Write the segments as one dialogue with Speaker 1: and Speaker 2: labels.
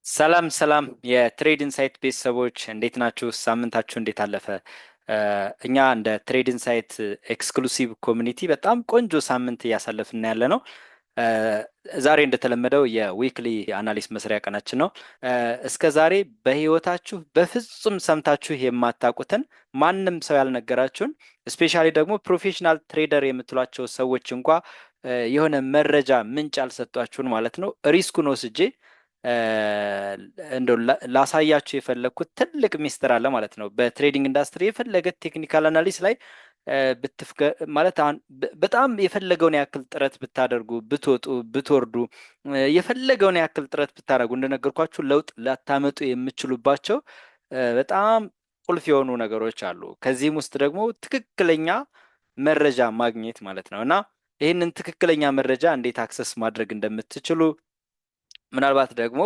Speaker 1: ሰላም ሰላም የትሬድ ኢንሳይት ቤተሰቦች እንዴት ናችሁ? ሳምንታችሁ እንዴት አለፈ? እኛ እንደ ትሬድ ኢንሳይት ኤክስክሉሲቭ ኮሚኒቲ በጣም ቆንጆ ሳምንት እያሳለፍን ያለ ነው። ዛሬ እንደተለመደው የዊክሊ አናሊስት መስሪያ ቀናችን ነው። እስከ ዛሬ በህይወታችሁ በፍጹም ሰምታችሁ የማታውቁትን ማንም ሰው ያልነገራችሁን ስፔሻሊ ደግሞ ፕሮፌሽናል ትሬደር የምትሏቸው ሰዎች እንኳ የሆነ መረጃ ምንጭ ያልሰጧችሁን ማለት ነው ሪስኩን ወስጄ እንደው ላሳያችሁ የፈለግኩት ትልቅ ሚስጥር አለ ማለት ነው። በትሬዲንግ ኢንዱስትሪ የፈለገ ቴክኒካል አናሊስ ላይ ማለት አሁን በጣም የፈለገውን ያክል ጥረት ብታደርጉ ብትወጡ ብትወርዱ የፈለገውን ያክል ጥረት ብታደርጉ እንደነገርኳችሁ ለውጥ ላታመጡ የምችሉባቸው በጣም ቁልፍ የሆኑ ነገሮች አሉ። ከዚህም ውስጥ ደግሞ ትክክለኛ መረጃ ማግኘት ማለት ነው እና ይህንን ትክክለኛ መረጃ እንዴት አክሰስ ማድረግ እንደምትችሉ ምናልባት ደግሞ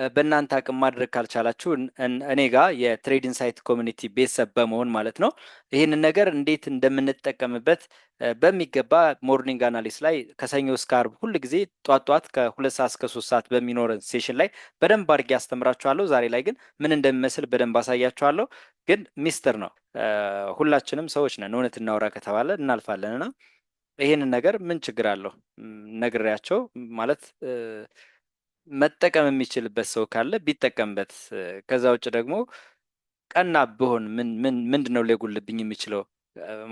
Speaker 1: በእናንተ አቅም ማድረግ ካልቻላችሁ እኔ ጋር የትሬድ ኢንሳይት ኮሚኒቲ ቤተሰብ በመሆን ማለት ነው ይህንን ነገር እንዴት እንደምንጠቀምበት በሚገባ ሞርኒንግ አናሊስ ላይ ከሰኞ እስከ ዓርብ ሁል ጊዜ ጧት ከ2 ሰዓት እስከ 3 ሰዓት በሚኖረን ሴሽን ላይ በደንብ አድርጌ አስተምራችኋለሁ። ዛሬ ላይ ግን ምን እንደሚመስል በደንብ አሳያችኋለሁ። ግን ሚስጥር ነው። ሁላችንም ሰዎች ነን። እውነት እናውራ ከተባለ እናልፋለን እና ይህንን ነገር ምን ችግር አለው ነግሬያቸው ማለት መጠቀም የሚችልበት ሰው ካለ ቢጠቀምበት። ከዛ ውጭ ደግሞ ቀና ብሆን ምንድን ነው ሊጎልብኝ የሚችለው?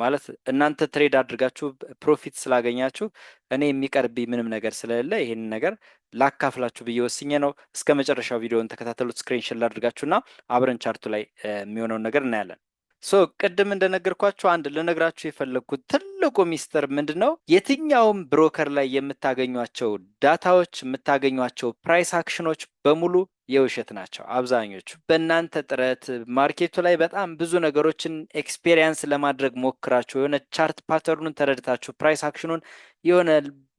Speaker 1: ማለት እናንተ ትሬድ አድርጋችሁ ፕሮፊት ስላገኛችሁ እኔ የሚቀርብኝ ምንም ነገር ስለሌለ ይህንን ነገር ላካፍላችሁ ብዬ ወስኜ ነው። እስከ መጨረሻው ቪዲዮን ተከታተሉት። ስክሪንሾት ላድርጋችሁና አብረን ቻርቱ ላይ የሚሆነውን ነገር እናያለን። ቅድም እንደነገርኳችሁ አንድ ልነግራችሁ የፈለግኩት ትልቁ ሚስጥር ምንድን ነው? የትኛውም ብሮከር ላይ የምታገኟቸው ዳታዎች የምታገኟቸው ፕራይስ አክሽኖች በሙሉ የውሸት ናቸው። አብዛኞቹ በእናንተ ጥረት ማርኬቱ ላይ በጣም ብዙ ነገሮችን ኤክስፔሪየንስ ለማድረግ ሞክራችሁ የሆነ ቻርት ፓተርኑን ተረድታችሁ ፕራይስ አክሽኑን የሆነ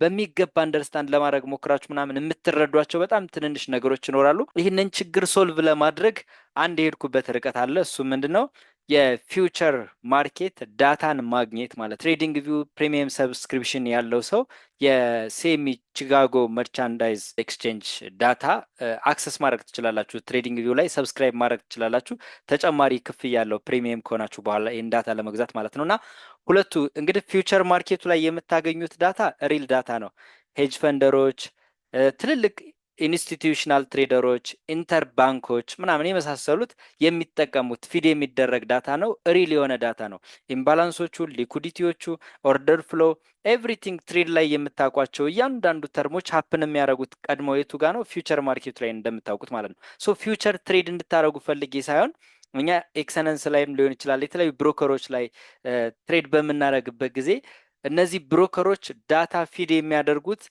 Speaker 1: በሚገባ አንደርስታንድ ለማድረግ ሞክራችሁ ምናምን የምትረዷቸው በጣም ትንንሽ ነገሮች ይኖራሉ። ይህንን ችግር ሶልቭ ለማድረግ አንድ የሄድኩበት ርቀት አለ። እሱ ምንድን ነው? የፊውቸር ማርኬት ዳታን ማግኘት ማለት ትሬዲንግ ቪው ፕሪሚየም ሰብስክሪፕሽን ያለው ሰው የሴሚ ቺካጎ መርቻንዳይዝ ኤክስቼንጅ ዳታ አክሰስ ማድረግ ትችላላችሁ። ትሬዲንግ ቪው ላይ ሰብስክራይብ ማድረግ ትችላላችሁ። ተጨማሪ ክፍያ ያለው ፕሪሚየም ከሆናችሁ በኋላ ይህን ዳታ ለመግዛት ማለት ነው። እና ሁለቱ እንግዲህ ፊውቸር ማርኬቱ ላይ የምታገኙት ዳታ ሪል ዳታ ነው። ሄጅ ፈንደሮች፣ ትልልቅ ኢንስቲትዩሽናል ትሬደሮች፣ ኢንተር ባንኮች ምናምን የመሳሰሉት የሚጠቀሙት ፊድ የሚደረግ ዳታ ነው። ሪል የሆነ ዳታ ነው። ኢምባላንሶቹ፣ ሊኩዲቲዎቹ፣ ኦርደር ፍሎ ኤቭሪቲንግ ትሬድ ላይ የምታውቋቸው እያንዳንዱ ተርሞች ሀፕን የሚያደርጉት ቀድሞ የቱ ጋር ነው? ፊውቸር ማርኬቱ ላይ እንደምታውቁት ማለት ነው። ፊውቸር ትሬድ እንድታደረጉ ፈልጌ ሳይሆን እኛ ኤክሰለንስ ላይም ሊሆን ይችላል የተለያዩ ብሮከሮች ላይ ትሬድ በምናደርግበት ጊዜ እነዚህ ብሮከሮች ዳታ ፊድ የሚያደርጉት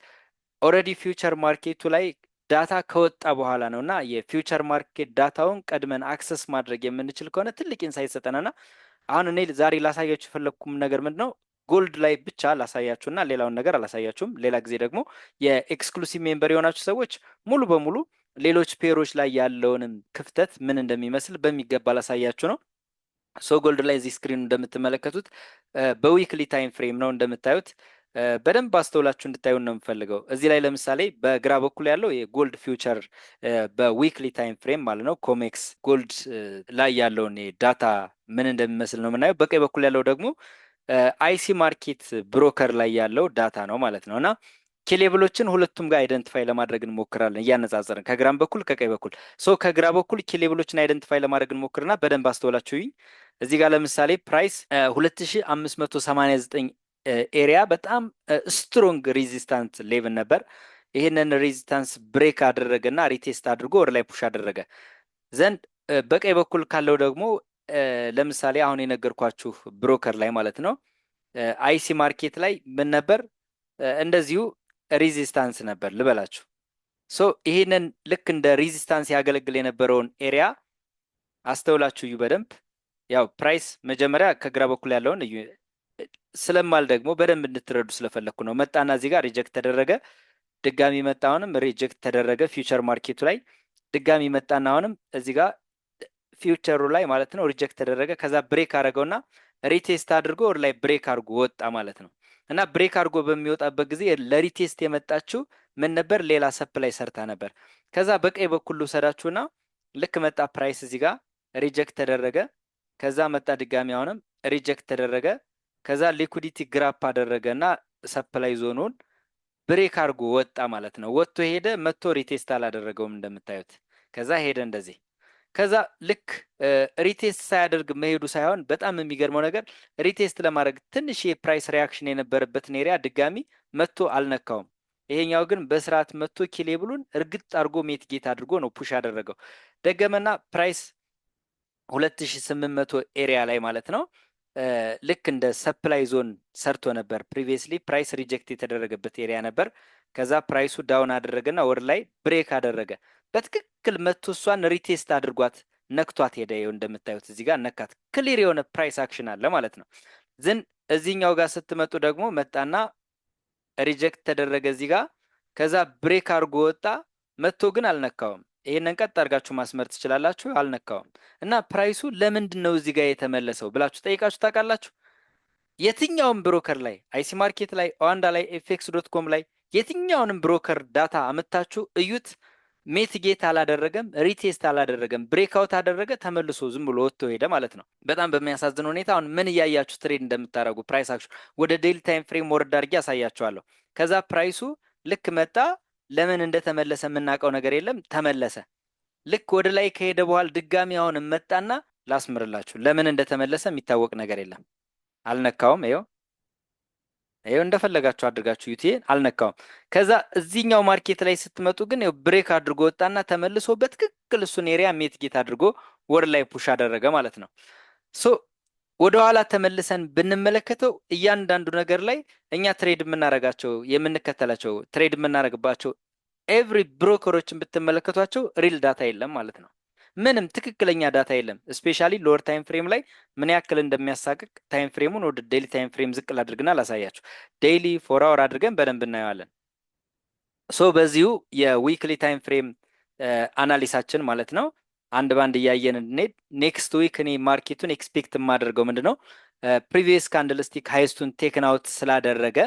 Speaker 1: ኦልሬዲ ፊውቸር ማርኬቱ ላይ ዳታ ከወጣ በኋላ ነው እና የፊውቸር ማርኬት ዳታውን ቀድመን አክሰስ ማድረግ የምንችል ከሆነ ትልቅ ኢንሳይት ሰጠናና አሁን እኔ ዛሬ ላሳያችሁ የፈለግኩም ነገር ምንድን ነው? ጎልድ ላይ ብቻ ላሳያችሁና ሌላውን ነገር አላሳያችሁም። ሌላ ጊዜ ደግሞ የኤክስክሉሲቭ ሜምበር የሆናችሁ ሰዎች ሙሉ በሙሉ ሌሎች ፔሮች ላይ ያለውንም ክፍተት ምን እንደሚመስል በሚገባ ላሳያችሁ ነው። ጎልድ ላይ እዚህ ስክሪኑ እንደምትመለከቱት በዊክሊ ታይም ፍሬም ነው እንደምታዩት። በደንብ አስተውላችሁ እንድታዩ ነው የምፈልገው። እዚህ ላይ ለምሳሌ በግራ በኩል ያለው የጎልድ ፊውቸር በዊክሊ ታይም ፍሬም ማለት ነው ኮሜክስ ጎልድ ላይ ያለውን ዳታ ምን እንደሚመስል ነው የምናየው። በቀኝ በኩል ያለው ደግሞ አይሲ ማርኬት ብሮከር ላይ ያለው ዳታ ነው ማለት ነው እና ኪሌብሎችን ሁለቱም ጋር አይደንቲፋይ ለማድረግ እንሞክራለን እያነጻጸርን ከግራም በኩል ከቀኝ በኩል። ከግራ በኩል ኪሌብሎችን አይደንቲፋይ ለማድረግ እንሞክርና በደንብ አስተውላችሁኝ። እዚህ ጋር ለምሳሌ ፕራይስ 2589 ኤሪያ በጣም ስትሮንግ ሬዚስታንስ ሌቭል ነበር። ይህንን ሬዚስታንስ ብሬክ አደረገና ሪቴስት አድርጎ ወደ ላይ ፑሽ አደረገ ዘንድ በቀኝ በኩል ካለው ደግሞ ለምሳሌ አሁን የነገርኳችሁ ብሮከር ላይ ማለት ነው አይሲ ማርኬት ላይ ምን ነበር? እንደዚሁ ሬዚስታንስ ነበር ልበላችሁ። ይህንን ልክ እንደ ሬዚስታንስ ያገለግል የነበረውን ኤሪያ አስተውላችሁ እዩ በደንብ። ያው ፕራይስ መጀመሪያ ከግራ በኩል ያለውን ስለማል ደግሞ በደንብ እንድትረዱ ስለፈለግኩ ነው። መጣና እዚህ ጋር ሪጀክት ተደረገ፣ ድጋሚ መጣ፣ አሁንም ሪጀክት ተደረገ። ፊውቸር ማርኬቱ ላይ ድጋሚ መጣና አሁንም እዚህ ጋር ፊውቸሩ ላይ ማለት ነው ሪጀክት ተደረገ። ከዛ ብሬክ አደረገውና ሪቴስት አድርጎ ወደ ላይ ብሬክ አድርጎ ወጣ ማለት ነው። እና ብሬክ አድርጎ በሚወጣበት ጊዜ ለሪቴስት የመጣችው ምን ነበር? ሌላ ሰፕላይ ሰርታ ነበር። ከዛ በቀኝ በኩል ልውሰዳችሁና ልክ መጣ ፕራይስ እዚህ ጋር ሪጀክት ተደረገ። ከዛ መጣ ድጋሚ አሁንም ሪጀክት ተደረገ። ከዛ ሊኩዲቲ ግራፕ አደረገ እና ሰፕላይ ዞኑን ብሬክ አድርጎ ወጣ ማለት ነው። ወጥቶ ሄደ። መጥቶ ሪቴስት አላደረገውም እንደምታዩት። ከዛ ሄደ እንደዚህ። ከዛ ልክ ሪቴስት ሳያደርግ መሄዱ ሳይሆን በጣም የሚገርመው ነገር ሪቴስት ለማድረግ ትንሽ የፕራይስ ሪያክሽን የነበረበትን ኤሪያ ድጋሚ መጥቶ አልነካውም። ይሄኛው ግን በስርዓት መጥቶ ኪሌብሉን እርግጥ አድርጎ ሜትጌት አድርጎ ነው ፑሽ ያደረገው። ደገመና ፕራይስ 2800 ኤሪያ ላይ ማለት ነው ልክ እንደ ሰፕላይ ዞን ሰርቶ ነበር። ፕሪቪየስሊ ፕራይስ ሪጀክት የተደረገበት ኤሪያ ነበር። ከዛ ፕራይሱ ዳውን አደረገና ወደ ላይ ብሬክ አደረገ። በትክክል መቶ እሷን ሪቴስት አድርጓት ነክቷት ሄደ። ይኸው እንደምታዩት እዚህ ጋር ነካት። ክሊር የሆነ ፕራይስ አክሽን አለ ማለት ነው። ዝን እዚህኛው ጋር ስትመጡ ደግሞ መጣና ሪጀክት ተደረገ እዚህ ጋር። ከዛ ብሬክ አድርጎ ወጣ። መቶ ግን አልነካውም። ይሄንን ቀጥ አድርጋችሁ ማስመር ትችላላችሁ። አልነካውም እና ፕራይሱ ለምንድን ነው እዚህ ጋር የተመለሰው ብላችሁ ጠይቃችሁ ታውቃላችሁ? የትኛውም ብሮከር ላይ አይሲ ማርኬት ላይ፣ ኦዋንዳ ላይ፣ ኤፍኤክስ ዶት ኮም ላይ የትኛውንም ብሮከር ዳታ አምታችሁ እዩት። ሜትጌት አላደረገም፣ ሪቴስት አላደረገም፣ ብሬክአውት አደረገ፣ ተመልሶ ዝም ብሎ ወጥቶ ሄደ ማለት ነው። በጣም በሚያሳዝን ሁኔታ አሁን ምን እያያችሁ ትሬድ እንደምታደርጉ ፕራይስ አክሽን ወደ ዴይሊ ታይም ፍሬም ወርድ አድርጌ ያሳያችኋለሁ። ከዛ ፕራይሱ ልክ መጣ። ለምን እንደተመለሰ የምናውቀው ነገር የለም። ተመለሰ። ልክ ወደ ላይ ከሄደ በኋላ ድጋሚ አሁን መጣና ላስምርላችሁ። ለምን እንደተመለሰ የሚታወቅ ነገር የለም። አልነካውም። ይኸው እንደፈለጋችሁ አድርጋችሁ ዩቲ አልነካውም። ከዛ እዚህኛው ማርኬት ላይ ስትመጡ ግን ብሬክ አድርጎ ወጣና ተመልሶ በትክክል እሱን ኤሪያ ሜትጌት አድርጎ ወደ ላይ ፑሽ አደረገ ማለት ነው። ሶ ወደኋላ ተመልሰን ብንመለከተው እያንዳንዱ ነገር ላይ እኛ ትሬድ የምናደርጋቸው የምንከተላቸው ትሬድ የምናደርግባቸው ኤቭሪ ብሮከሮችን ብትመለከቷቸው ሪል ዳታ የለም ማለት ነው። ምንም ትክክለኛ ዳታ የለም። ስፔሻሊ ሎወር ታይም ፍሬም ላይ ምን ያክል እንደሚያሳቅቅ ታይም ፍሬሙን ወደ ዴይሊ ታይም ፍሬም ዝቅ ላድርግና ላሳያችሁ። ዴይሊ 4 አወር አድርገን በደንብ እናየዋለን። ሶ በዚሁ የዊክሊ ታይም ፍሬም አናሊሳችን ማለት ነው አንድ ባንድ እያየን እንሄድ። ኔክስት ዊክ እኔ ማርኬቱን ኤክስፔክት የማደርገው ምንድን ነው ፕሪቪየስ ካንድልስቲክ ሃይስቱን ቴክን አውት ስላደረገ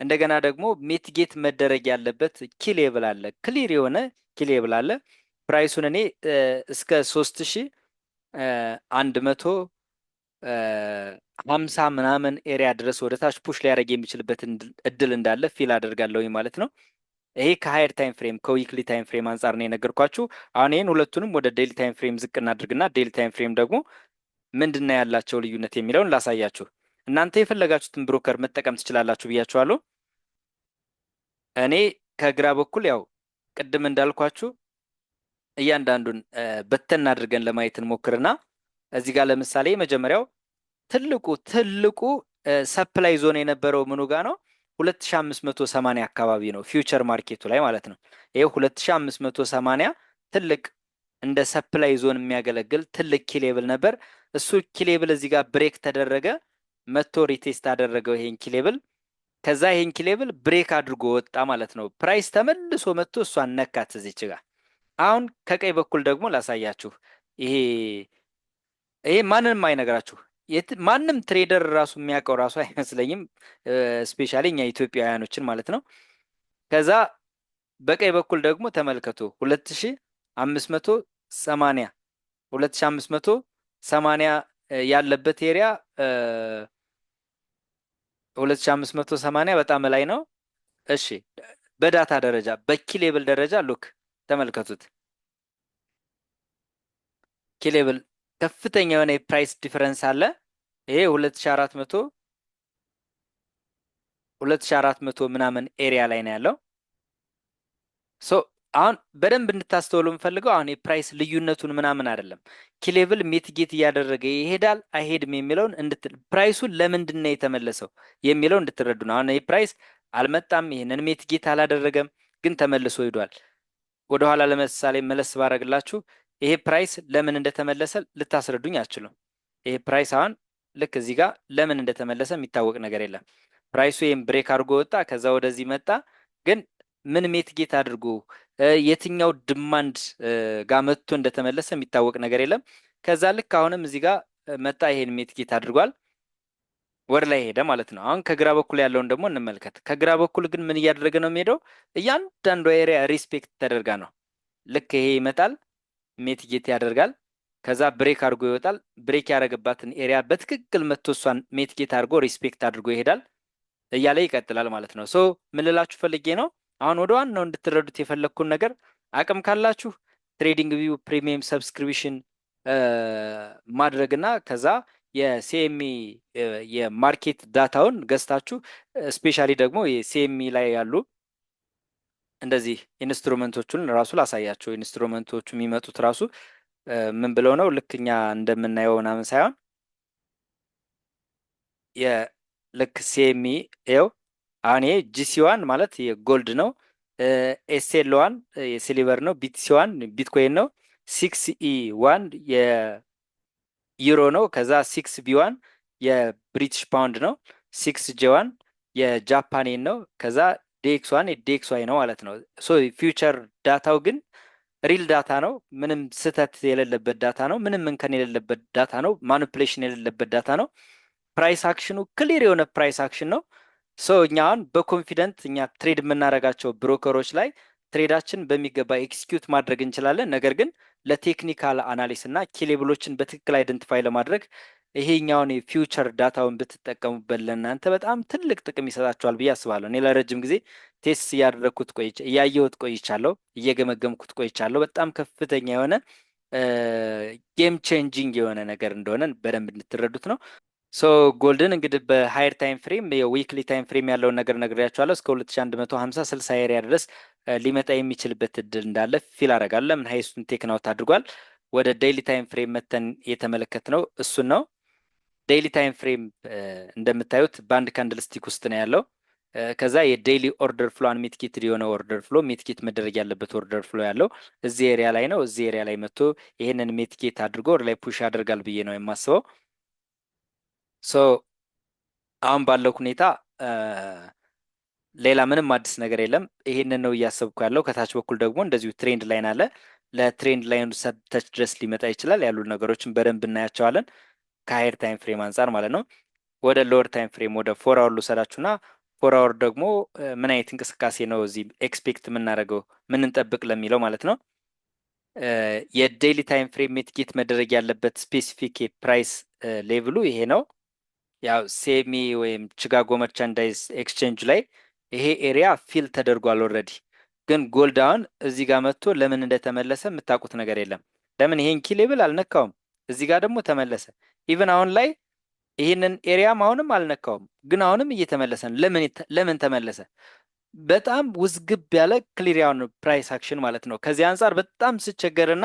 Speaker 1: እንደገና ደግሞ ሜትጌት መደረግ ያለበት ኪሌብል አለ፣ ክሊር የሆነ ኪሌብል አለ። ፕራይሱን እኔ እስከ 3150 ምናምን ኤሪያ ድረስ ወደ ታች ፑሽ ሊያደርግ የሚችልበት እድል እንዳለ ፊል አደርጋለሁ ማለት ነው። ይሄ ከሃየር ታይም ፍሬም ከዊክሊ ታይም ፍሬም አንጻር ነው የነገርኳችሁ። አሁን ይህን ሁለቱንም ወደ ዴይሊ ታይም ፍሬም ዝቅ እናድርግና ዴይሊ ታይም ፍሬም ደግሞ ምንድነው ያላቸው ልዩነት የሚለውን ላሳያችሁ። እናንተ የፈለጋችሁትን ብሮከር መጠቀም ትችላላችሁ ብያችኋለሁ። እኔ ከግራ በኩል ያው ቅድም እንዳልኳችሁ እያንዳንዱን በተን አድርገን ለማየት እንሞክርና እዚህ ጋር ለምሳሌ መጀመሪያው ትልቁ ሰፕላይ ዞን የነበረው ምኑ ጋር ነው 2580 አካባቢ ነው ፊውቸር ማርኬቱ ላይ ማለት ነው። ይሄ 2580 ትልቅ እንደ ሰፕላይ ዞን የሚያገለግል ትልቅ ኪሌብል ነበር። እሱ ኪሌብል እዚህ ጋር ብሬክ ተደረገ፣ መቶ ሪቴስት አደረገው ይሄን ኪሌብል። ከዛ ይሄን ኪሌብል ብሬክ አድርጎ ወጣ ማለት ነው። ፕራይስ ተመልሶ መጥቶ እሷን ነካት እዚች ጋር። አሁን ከቀኝ በኩል ደግሞ ላሳያችሁ። ይሄ ማንንም አይነግራችሁ፣ ማንም ትሬደር ራሱ የሚያውቀው ራሱ አይመስለኝም፣ ስፔሻሊ እኛ ኢትዮጵያውያኖችን ማለት ነው። ከዛ በቀኝ በኩል ደግሞ ተመልከቱ 2580 ያለበት ኤሪያ 2580 በጣም ላይ ነው። እሺ በዳታ ደረጃ በኪሌብል ደረጃ ሉክ ተመልከቱት። ኪሌብል ከፍተኛ የሆነ የፕራይስ ዲፈረንስ አለ። ይሄ 2400 ምናምን ኤሪያ ላይ ነው ያለው። ሶ አሁን በደንብ እንድታስተውሉ የምፈልገው አሁን የፕራይስ ልዩነቱን ምናምን አይደለም፣ ኪሌብል ሜትጌት እያደረገ ይሄዳል አይሄድም የሚለውን ፕራይሱን ለምንድን ነው የተመለሰው የሚለው እንድትረዱ ነው። አሁን የፕራይስ አልመጣም፣ ይሄንን ሜትጌት አላደረገም፣ ግን ተመልሶ ሄዷል። ወደኋላ ለምሳሌ መለስ ባረግላችሁ ይሄ ፕራይስ ለምን እንደተመለሰ ልታስረዱኝ አትችሉም። ይሄ ፕራይስ አሁን ልክ እዚህ ጋር ለምን እንደተመለሰ የሚታወቅ ነገር የለም። ፕራይሱ ይሄን ብሬክ አድርጎ ወጣ፣ ከዛ ወደዚህ መጣ፣ ግን ምን ሜትጌት አድርጎ የትኛው ድማንድ ጋር መጥቶ እንደተመለሰ የሚታወቅ ነገር የለም። ከዛ ልክ አሁንም እዚህ ጋር መጣ፣ ይሄን ሜትጌት አድርጓል። ወደ ላይ ሄደ ማለት ነው። አሁን ከግራ በኩል ያለውን ደግሞ እንመልከት። ከግራ በኩል ግን ምን እያደረገ ነው የሚሄደው? እያንዳንዷ ኤሪያ ሪስፔክት ተደርጋ ነው። ልክ ይሄ ይመጣል፣ ሜትጌት ያደርጋል፣ ከዛ ብሬክ አድርጎ ይወጣል። ብሬክ ያደረገባትን ኤሪያ በትክክል መቶ እሷን ሜትጌት አድርጎ ሪስፔክት አድርጎ ይሄዳል እያለ ይቀጥላል ማለት ነው። ሶ ምን ልላችሁ ፈልጌ ነው፣ አሁን ወደ ዋናው እንድትረዱት የፈለግኩን ነገር አቅም ካላችሁ ትሬዲንግ ቪው ፕሪሚየም ሰብስክሪፕሽን ማድረግና ከዛ የሲኤምኢ የማርኬት ዳታውን ገዝታችሁ ስፔሻሊ ደግሞ የሲኤምኢ ላይ ያሉ እንደዚህ ኢንስትሩመንቶቹን ራሱ ላሳያቸው። ኢንስትሩመንቶቹ የሚመጡት ራሱ ምን ብለው ነው? ልክ እኛ እንደምናየው ምናምን ሳይሆን የልክ ሲኤምኢ ው አሁን ይሄ ጂሲ1 ማለት የጎልድ ነው። ኤስኤል1 የሲሊቨር ነው። ቢቲሲ1 ቢትኮይን ነው። 6E1 የዩሮ ነው። ከዛ 6B1 የብሪቲሽ ፓውንድ ነው። 6J1 የጃፓኔን ነው። ከዛ ዴክስ1 የዴክስዋይ ነው ማለት ነው። ሶ ፊውቸር ዳታው ግን ሪል ዳታ ነው። ምንም ስህተት የሌለበት ዳታ ነው። ምንም እንከን የሌለበት ዳታ ነው። ማኒፕሌሽን የሌለበት ዳታ ነው። ፕራይስ አክሽኑ ክሊር የሆነ ፕራይስ አክሽን ነው። ሶ እኛ አሁን በኮንፊደንት እኛ ትሬድ የምናደርጋቸው ብሮከሮች ላይ ትሬዳችን በሚገባ ኤክስኪዩት ማድረግ እንችላለን። ነገር ግን ለቴክኒካል አናሊስ እና ኪሌብሎችን በትክክል አይደንቲፋይ ለማድረግ ይሄኛውን የፊውቸር ዳታውን ብትጠቀሙበት ለእናንተ በጣም ትልቅ ጥቅም ይሰጣቸዋል ብዬ አስባለሁ። እኔ ለረጅም ጊዜ ቴስት እያደረግኩት እያየሁት ቆይቻለሁ፣ እየገመገምኩት ቆይቻለሁ። በጣም ከፍተኛ የሆነ ጌም ቼንጂንግ የሆነ ነገር እንደሆነ በደንብ እንድትረዱት ነው። ሶ ጎልድን እንግዲህ በሃየር ታይም ፍሬም የዊክሊ ታይም ፍሬም ያለውን ነገር ነግሬያቸዋለሁ። እስከ 2150 60 ኤሪያ ድረስ ሊመጣ የሚችልበት እድል እንዳለ ፊል አደርጋለሁ። ለምን ሀይሱን ቴክናውት አድርጓል። ወደ ዴይሊ ታይም ፍሬም መተን የተመለከት ነው እሱን ነው። ዴይሊ ታይም ፍሬም እንደምታዩት በአንድ ካንድል ስቲክ ውስጥ ነው ያለው። ከዛ የዴይሊ ኦርደር ፍሎን ሚትኪት የሆነ ኦርደር ፍሎ ሚትኪት መደረግ ያለበት ኦርደር ፍሎ ያለው እዚህ ኤሪያ ላይ ነው። እዚህ ኤሪያ ላይ መጥቶ ይህንን ሚትኪት አድርጎ ወደ ላይ ፑሽ ያደርጋል ብዬ ነው የማስበው። ሶ አሁን ባለው ሁኔታ ሌላ ምንም አዲስ ነገር የለም። ይሄንን ነው እያሰብኩ ያለው። ከታች በኩል ደግሞ እንደዚሁ ትሬንድ ላይን አለ። ለትሬንድ ላይኑ ሰብተች ድረስ ሊመጣ ይችላል። ያሉ ነገሮችን በደንብ እናያቸዋለን ከሀየር ታይም ፍሬም አንጻር ማለት ነው። ወደ ሎወር ታይም ፍሬም ወደ ፎር አወር ልውሰዳችሁና ፎር አወር ደግሞ ምን አይነት እንቅስቃሴ ነው እዚህ ኤክስፔክት የምናደርገው ምንንጠብቅ ለሚለው ማለት ነው። የዴይሊ ታይም ፍሬም ሚትጌት መደረግ ያለበት ስፔሲፊክ ፕራይስ ሌቭሉ ይሄ ነው። ያው ሴሚ ወይም ቺካጎ መርቻንዳይዝ ኤክስቼንጅ ላይ ይሄ ኤሪያ ፊል ተደርጓል ኦልሬዲ። ግን ጎልድ አሁን እዚህ ጋር መጥቶ ለምን እንደተመለሰ የምታውቁት ነገር የለም። ለምን ይሄን ኪ ሌብል አልነካውም፣ እዚህ ጋር ደግሞ ተመለሰ። ኢቨን አሁን ላይ ይህንን ኤሪያም አሁንም አልነካውም፣ ግን አሁንም እየተመለሰ ነው። ለምን ተመለሰ? በጣም ውዝግብ ያለ ክሊር ያውን ፕራይስ አክሽን ማለት ነው። ከዚህ አንጻር በጣም ስቸገርና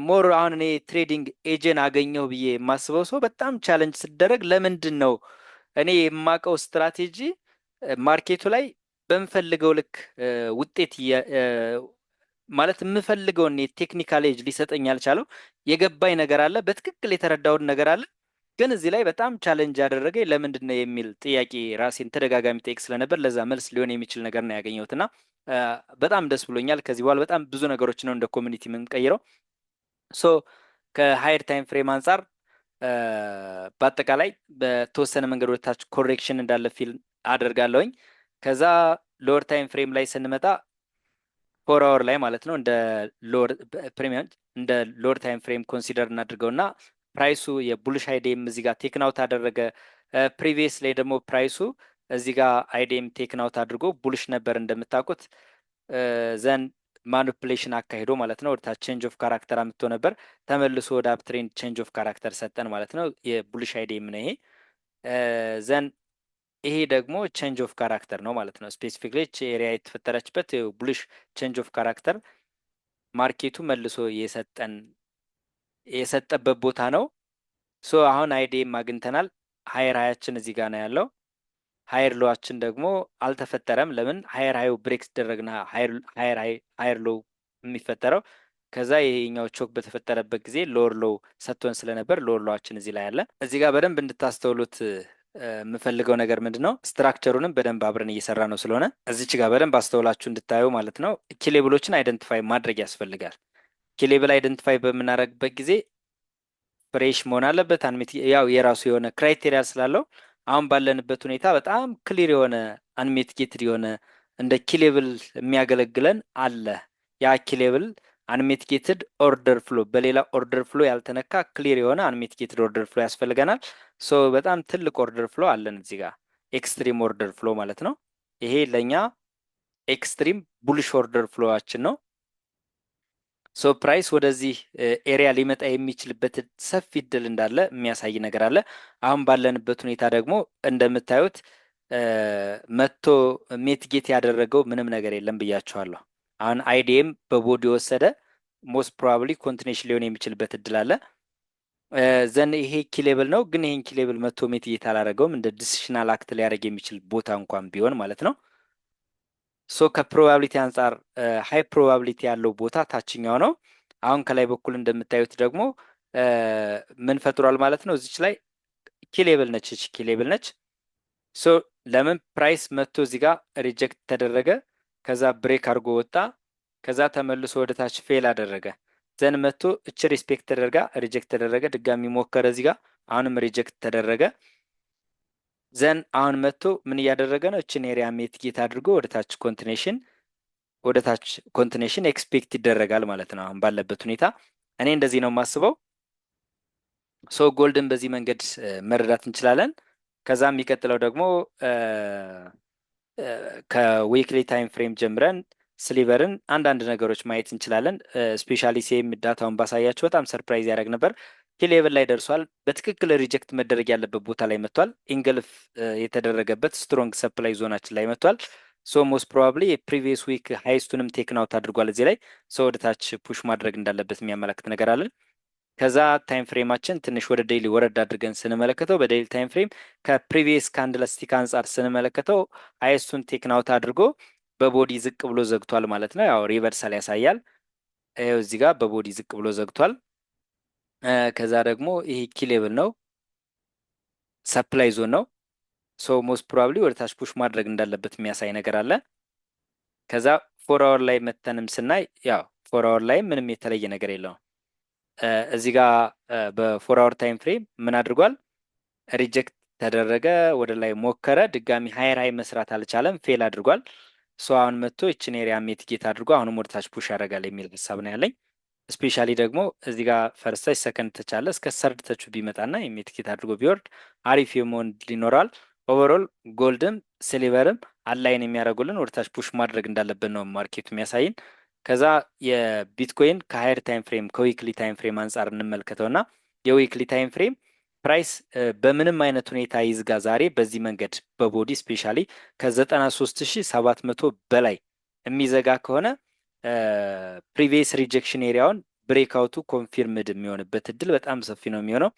Speaker 1: ሞር አሁን እኔ ትሬዲንግ ኤጀን አገኘው ብዬ የማስበው ሰው በጣም ቻለንጅ ስደረግ ለምንድን ነው እኔ የማውቀው ስትራቴጂ ማርኬቱ ላይ በምፈልገው ልክ ውጤት ማለት የምፈልገውን የቴክኒካል ኤጅ ሊሰጠኝ ያልቻለው የገባኝ ነገር አለ፣ በትክክል የተረዳውን ነገር አለ። ግን እዚህ ላይ በጣም ቻለንጅ ያደረገኝ ለምንድን ነው የሚል ጥያቄ ራሴን ተደጋጋሚ ጠይቅ ስለነበር ለዛ መልስ ሊሆን የሚችል ነገር ነው ያገኘሁትና በጣም ደስ ብሎኛል። ከዚህ በኋላ በጣም ብዙ ነገሮች ነው እንደ ኮሚኒቲ የምንቀይረው። ሶ ከሃየር ታይም ፍሬም አንጻር በአጠቃላይ በተወሰነ መንገድ ወደታች ኮሬክሽን እንዳለ ፊል አደርጋለሁኝ። ከዛ ሎወር ታይም ፍሬም ላይ ስንመጣ ፎር አወር ላይ ማለት ነው እንደ ሎወር ፕሪሚየም እንደ ሎወር ታይም ፍሬም ኮንሲደር እናድርገውና ፕራይሱ የቡልሽ አይዲኤም እዚህ ጋር ቴክናውት አደረገ። ፕሪቪየስ ላይ ደግሞ ፕራይሱ እዚህ ጋር አይዲኤም ቴክናውት አድርጎ ቡልሽ ነበር እንደምታውቁት ዘን ማኒፕሌሽን አካሂዶ ማለት ነው ወደታች ቼንጅ ኦፍ ካራክተር አምጥቶ ነበር። ተመልሶ ወደ አፕትሬንድ ቼንጅ ኦፍ ካራክተር ሰጠን ማለት ነው። የቡልሽ አይዲኤም ነው ይሄ። ዘን ይሄ ደግሞ ቼንጅ ኦፍ ካራክተር ነው ማለት ነው። ስፔሲፊክሊ ኤሪያ የተፈጠረችበት ቡልሽ ቼንጅ ኦፍ ካራክተር ማርኬቱ መልሶ የሰጠበት ቦታ ነው። ሶ አሁን አይዲኤም አግኝተናል። ሀየር ሀያችን እዚህ ጋር ነው ያለው። ሀየር ሎዋችን ደግሞ አልተፈጠረም። ለምን? ሀየር ሀዩ ብሬክ ሲደረግና ሀየር ሎው የሚፈጠረው ከዛ ይሄኛው ቾክ በተፈጠረበት ጊዜ ሎወር ሎው ሰጥቶን ስለነበር ሎወር ሎዋችን እዚህ ላይ አለ። እዚህ ጋር በደንብ እንድታስተውሉት የምፈልገው ነገር ምንድን ነው፣ ስትራክቸሩንም በደንብ አብረን እየሰራ ነው ስለሆነ እዚች ጋር በደንብ አስተውላችሁ እንድታዩ ማለት ነው። ኪሌብሎችን አይደንቲፋይ ማድረግ ያስፈልጋል። ኪሌብል አይደንቲፋይ በምናደርግበት ጊዜ ፍሬሽ መሆን አለበት። ያው የራሱ የሆነ ክራይቴሪያ ስላለው አሁን ባለንበት ሁኔታ በጣም ክሊር የሆነ አንሜቲጌትድ የሆነ እንደ ኪሌብል የሚያገለግለን አለ። ያ ኪሌብል አንሜቲጌትድ ኦርደር ፍሎ፣ በሌላ ኦርደር ፍሎ ያልተነካ ክሊር የሆነ አንሜቲጌትድ ኦርደር ፍሎ ያስፈልገናል። ሶ በጣም ትልቅ ኦርደር ፍሎ አለን እዚህ ጋር ኤክስትሪም ኦርደር ፍሎ ማለት ነው። ይሄ ለእኛ ኤክስትሪም ቡልሽ ኦርደር ፍሎዋችን ነው። ሶ ፕራይስ ወደዚህ ኤሪያ ሊመጣ የሚችልበት ሰፊ እድል እንዳለ የሚያሳይ ነገር አለ። አሁን ባለንበት ሁኔታ ደግሞ እንደምታዩት መቶ ሜትጌት ያደረገው ምንም ነገር የለም ብያቸዋለሁ። አሁን አይዲኤም በቦዲ ወሰደ፣ ሞስት ፕሮባብሊ ኮንቲኔሽን ሊሆን የሚችልበት እድል አለ። ዘን ይሄ ኪሌብል ነው፣ ግን ይሄን ኪሌብል መቶ ሜትጌት አላደረገውም። እንደ ዲሲሽናል አክት ሊያደርግ የሚችል ቦታ እንኳን ቢሆን ማለት ነው። ሶ ከፕሮባቢሊቲ አንጻር ሃይ ፕሮባቢሊቲ ያለው ቦታ ታችኛው ነው። አሁን ከላይ በኩል እንደምታዩት ደግሞ ምን ፈጥሯል ማለት ነው። እዚች ላይ ኪሌብል ነች፣ እቺ ኪሌብል ነች። ሶ ለምን ፕራይስ መጥቶ እዚህ ጋር ሪጀክት ተደረገ፣ ከዛ ብሬክ አድርጎ ወጣ፣ ከዛ ተመልሶ ወደ ታች ፌል አደረገ። ዘን መጥቶ እች ሪስፔክት ተደርጋ ሪጀክት ተደረገ፣ ድጋሚ ሞከረ እዚህ ጋር አሁንም ሪጀክት ተደረገ። ዘን አሁን መጥቶ ምን እያደረገ ነው? እችን ኤሪያ ሜትጌት አድርጎ ወደ ታች ኮንቲኔሽን ኤክስፔክት ይደረጋል ማለት ነው አሁን ባለበት ሁኔታ። እኔ እንደዚህ ነው የማስበው። ሶ ጎልድን በዚህ መንገድ መረዳት እንችላለን። ከዛ የሚቀጥለው ደግሞ ከዊክሊ ታይም ፍሬም ጀምረን ስሊቨርን አንዳንድ ነገሮች ማየት እንችላለን። ስፔሻሊ ሴም ዳታውን ባሳያቸው በጣም ሰርፕራይዝ ያደረግ ነበር። ሌቭል ላይ ደርሷል። በትክክል ሪጀክት መደረግ ያለበት ቦታ ላይ መጥቷል። ኢንገልፍ የተደረገበት ስትሮንግ ሰፕላይ ዞናችን ላይ መጥቷል። ሶ ሞስት ፕሮባብሊ የፕሪቪየስ ዊክ ሃይስቱንም ቴክን አውት አድርጓል። እዚህ ላይ ሰው ወደ ታች ፑሽ ማድረግ እንዳለበት የሚያመላክት ነገር አለን። ከዛ ታይም ፍሬማችን ትንሽ ወደ ዴይሊ ወረድ አድርገን ስንመለከተው በዴይሊ ታይም ፍሬም ከፕሪቪየስ ካንድልስቲክ አንጻር ስንመለከተው ሃይስቱን ቴክን አውት አድርጎ በቦዲ ዝቅ ብሎ ዘግቷል ማለት ነው። ያው ሪቨርሳል ያሳያል። ይኸው እዚህ ጋር በቦዲ ዝቅ ብሎ ዘግቷል። ከዛ ደግሞ ይሄ ኪሌብል ነው፣ ሰፕላይ ዞን ነው። ሶ ሞስት ፕሮባብሊ ወደ ታች ፑሽ ማድረግ እንዳለበት የሚያሳይ ነገር አለ። ከዛ ፎር አወር ላይ መተንም ስናይ ያው ፎር አወር ላይ ምንም የተለየ ነገር የለውም። እዚህ ጋር በፎር አወር ታይም ፍሬም ምን አድርጓል? ሪጀክት ተደረገ፣ ወደ ላይ ሞከረ፣ ድጋሚ ሃይር ሃይ መስራት አልቻለም፣ ፌል አድርጓል። ሶ አሁን መጥቶ ይችን ኤሪያ ሜትጌት አድርጎ አሁንም ወደ ታች ፑሽ ያደርጋል የሚል ሀሳብ ነው ያለኝ። ስፔሻሊ ደግሞ እዚህ ጋር ፈርስት ታች ሰከንድ ተች አለ። እስከ ሰርድ ተቹ ቢመጣና የሜትጌት አድርጎ ቢወርድ አሪፍ የመሆን ሊኖረዋል። ኦቨርኦል ጎልድም ሲልቨርም አላይን የሚያደርጉልን ወደ ታች ፑሽ ማድረግ እንዳለብን ነው ማርኬቱ የሚያሳይን። ከዛ የቢትኮይን ከሃየር ታይም ፍሬም ከዊክሊ ታይም ፍሬም አንጻር እንመልከተውና የዊክሊ ታይም ፍሬም ፕራይስ በምንም አይነት ሁኔታ ይዝጋ ዛሬ በዚህ መንገድ በቦዲ ስፔሻሊ ከ93,700 በላይ የሚዘጋ ከሆነ ፕሪቪየስ ሪጀክሽን ኤሪያውን ብሬክአውቱ ኮንፊርምድ የሚሆንበት እድል በጣም ሰፊ ነው የሚሆነው።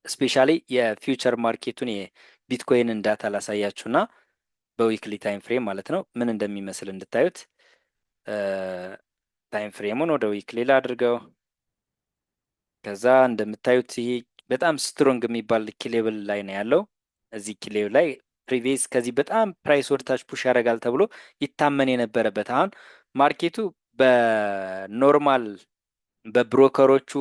Speaker 1: ስፔሻሊ የፊውቸር ማርኬቱን የቢትኮይንን ዳታ ላሳያችሁና በዊክሊ ታይም ፍሬም ማለት ነው ምን እንደሚመስል እንድታዩት። ታይም ፍሬሙን ወደ ዊክሊ ላድርገው። ከዛ እንደምታዩት ይሄ በጣም ስትሮንግ የሚባል ኪሌብል ላይ ነው ያለው። እዚህ ኪሌብል ላይ ፕሪቪየስ ከዚህ በጣም ፕራይስ ወደታች ፑሽ ያደርጋል ተብሎ ይታመን የነበረበት አሁን ማርኬቱ በኖርማል በብሮከሮቹ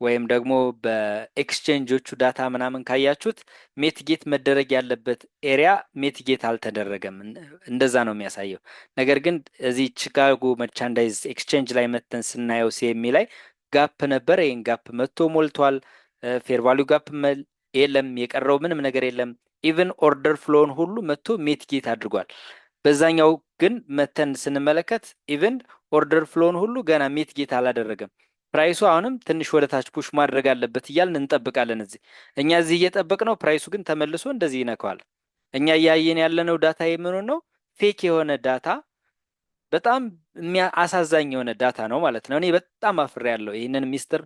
Speaker 1: ወይም ደግሞ በኤክስቼንጆቹ ዳታ ምናምን ካያችሁት ሜትጌት መደረግ ያለበት ኤሪያ ሜትጌት አልተደረገም። እንደዛ ነው የሚያሳየው። ነገር ግን እዚህ ቺካጎ መርቻንዳይዝ ኤክስቼንጅ ላይ መተን ስናየው ሲኤምኢ ላይ ጋፕ ነበር። ይህን ጋፕ መጥቶ ሞልቷል። ፌር ቫሊዩ ጋፕ የለም፣ የቀረው ምንም ነገር የለም። ኢቨን ኦርደር ፍሎውን ሁሉ መጥቶ ሜትጌት አድርጓል። በዛኛው ግን መተን ስንመለከት ኢቨን ኦርደር ፍሎውን ሁሉ ገና ሜትጌት አላደረገም። ፕራይሱ አሁንም ትንሽ ወደ ታች ፑሽ ማድረግ አለበት እያልን እንጠብቃለን። እኛ እዚህ እየጠበቅ ነው። ፕራይሱ ግን ተመልሶ እንደዚህ ይነካዋል። እኛ እያየን ያለነው ዳታ የምኑ ነው? ፌክ የሆነ ዳታ፣ በጣም አሳዛኝ የሆነ ዳታ ነው ማለት ነው። እኔ በጣም አፍሬ ያለው ይህንን ሚስጥር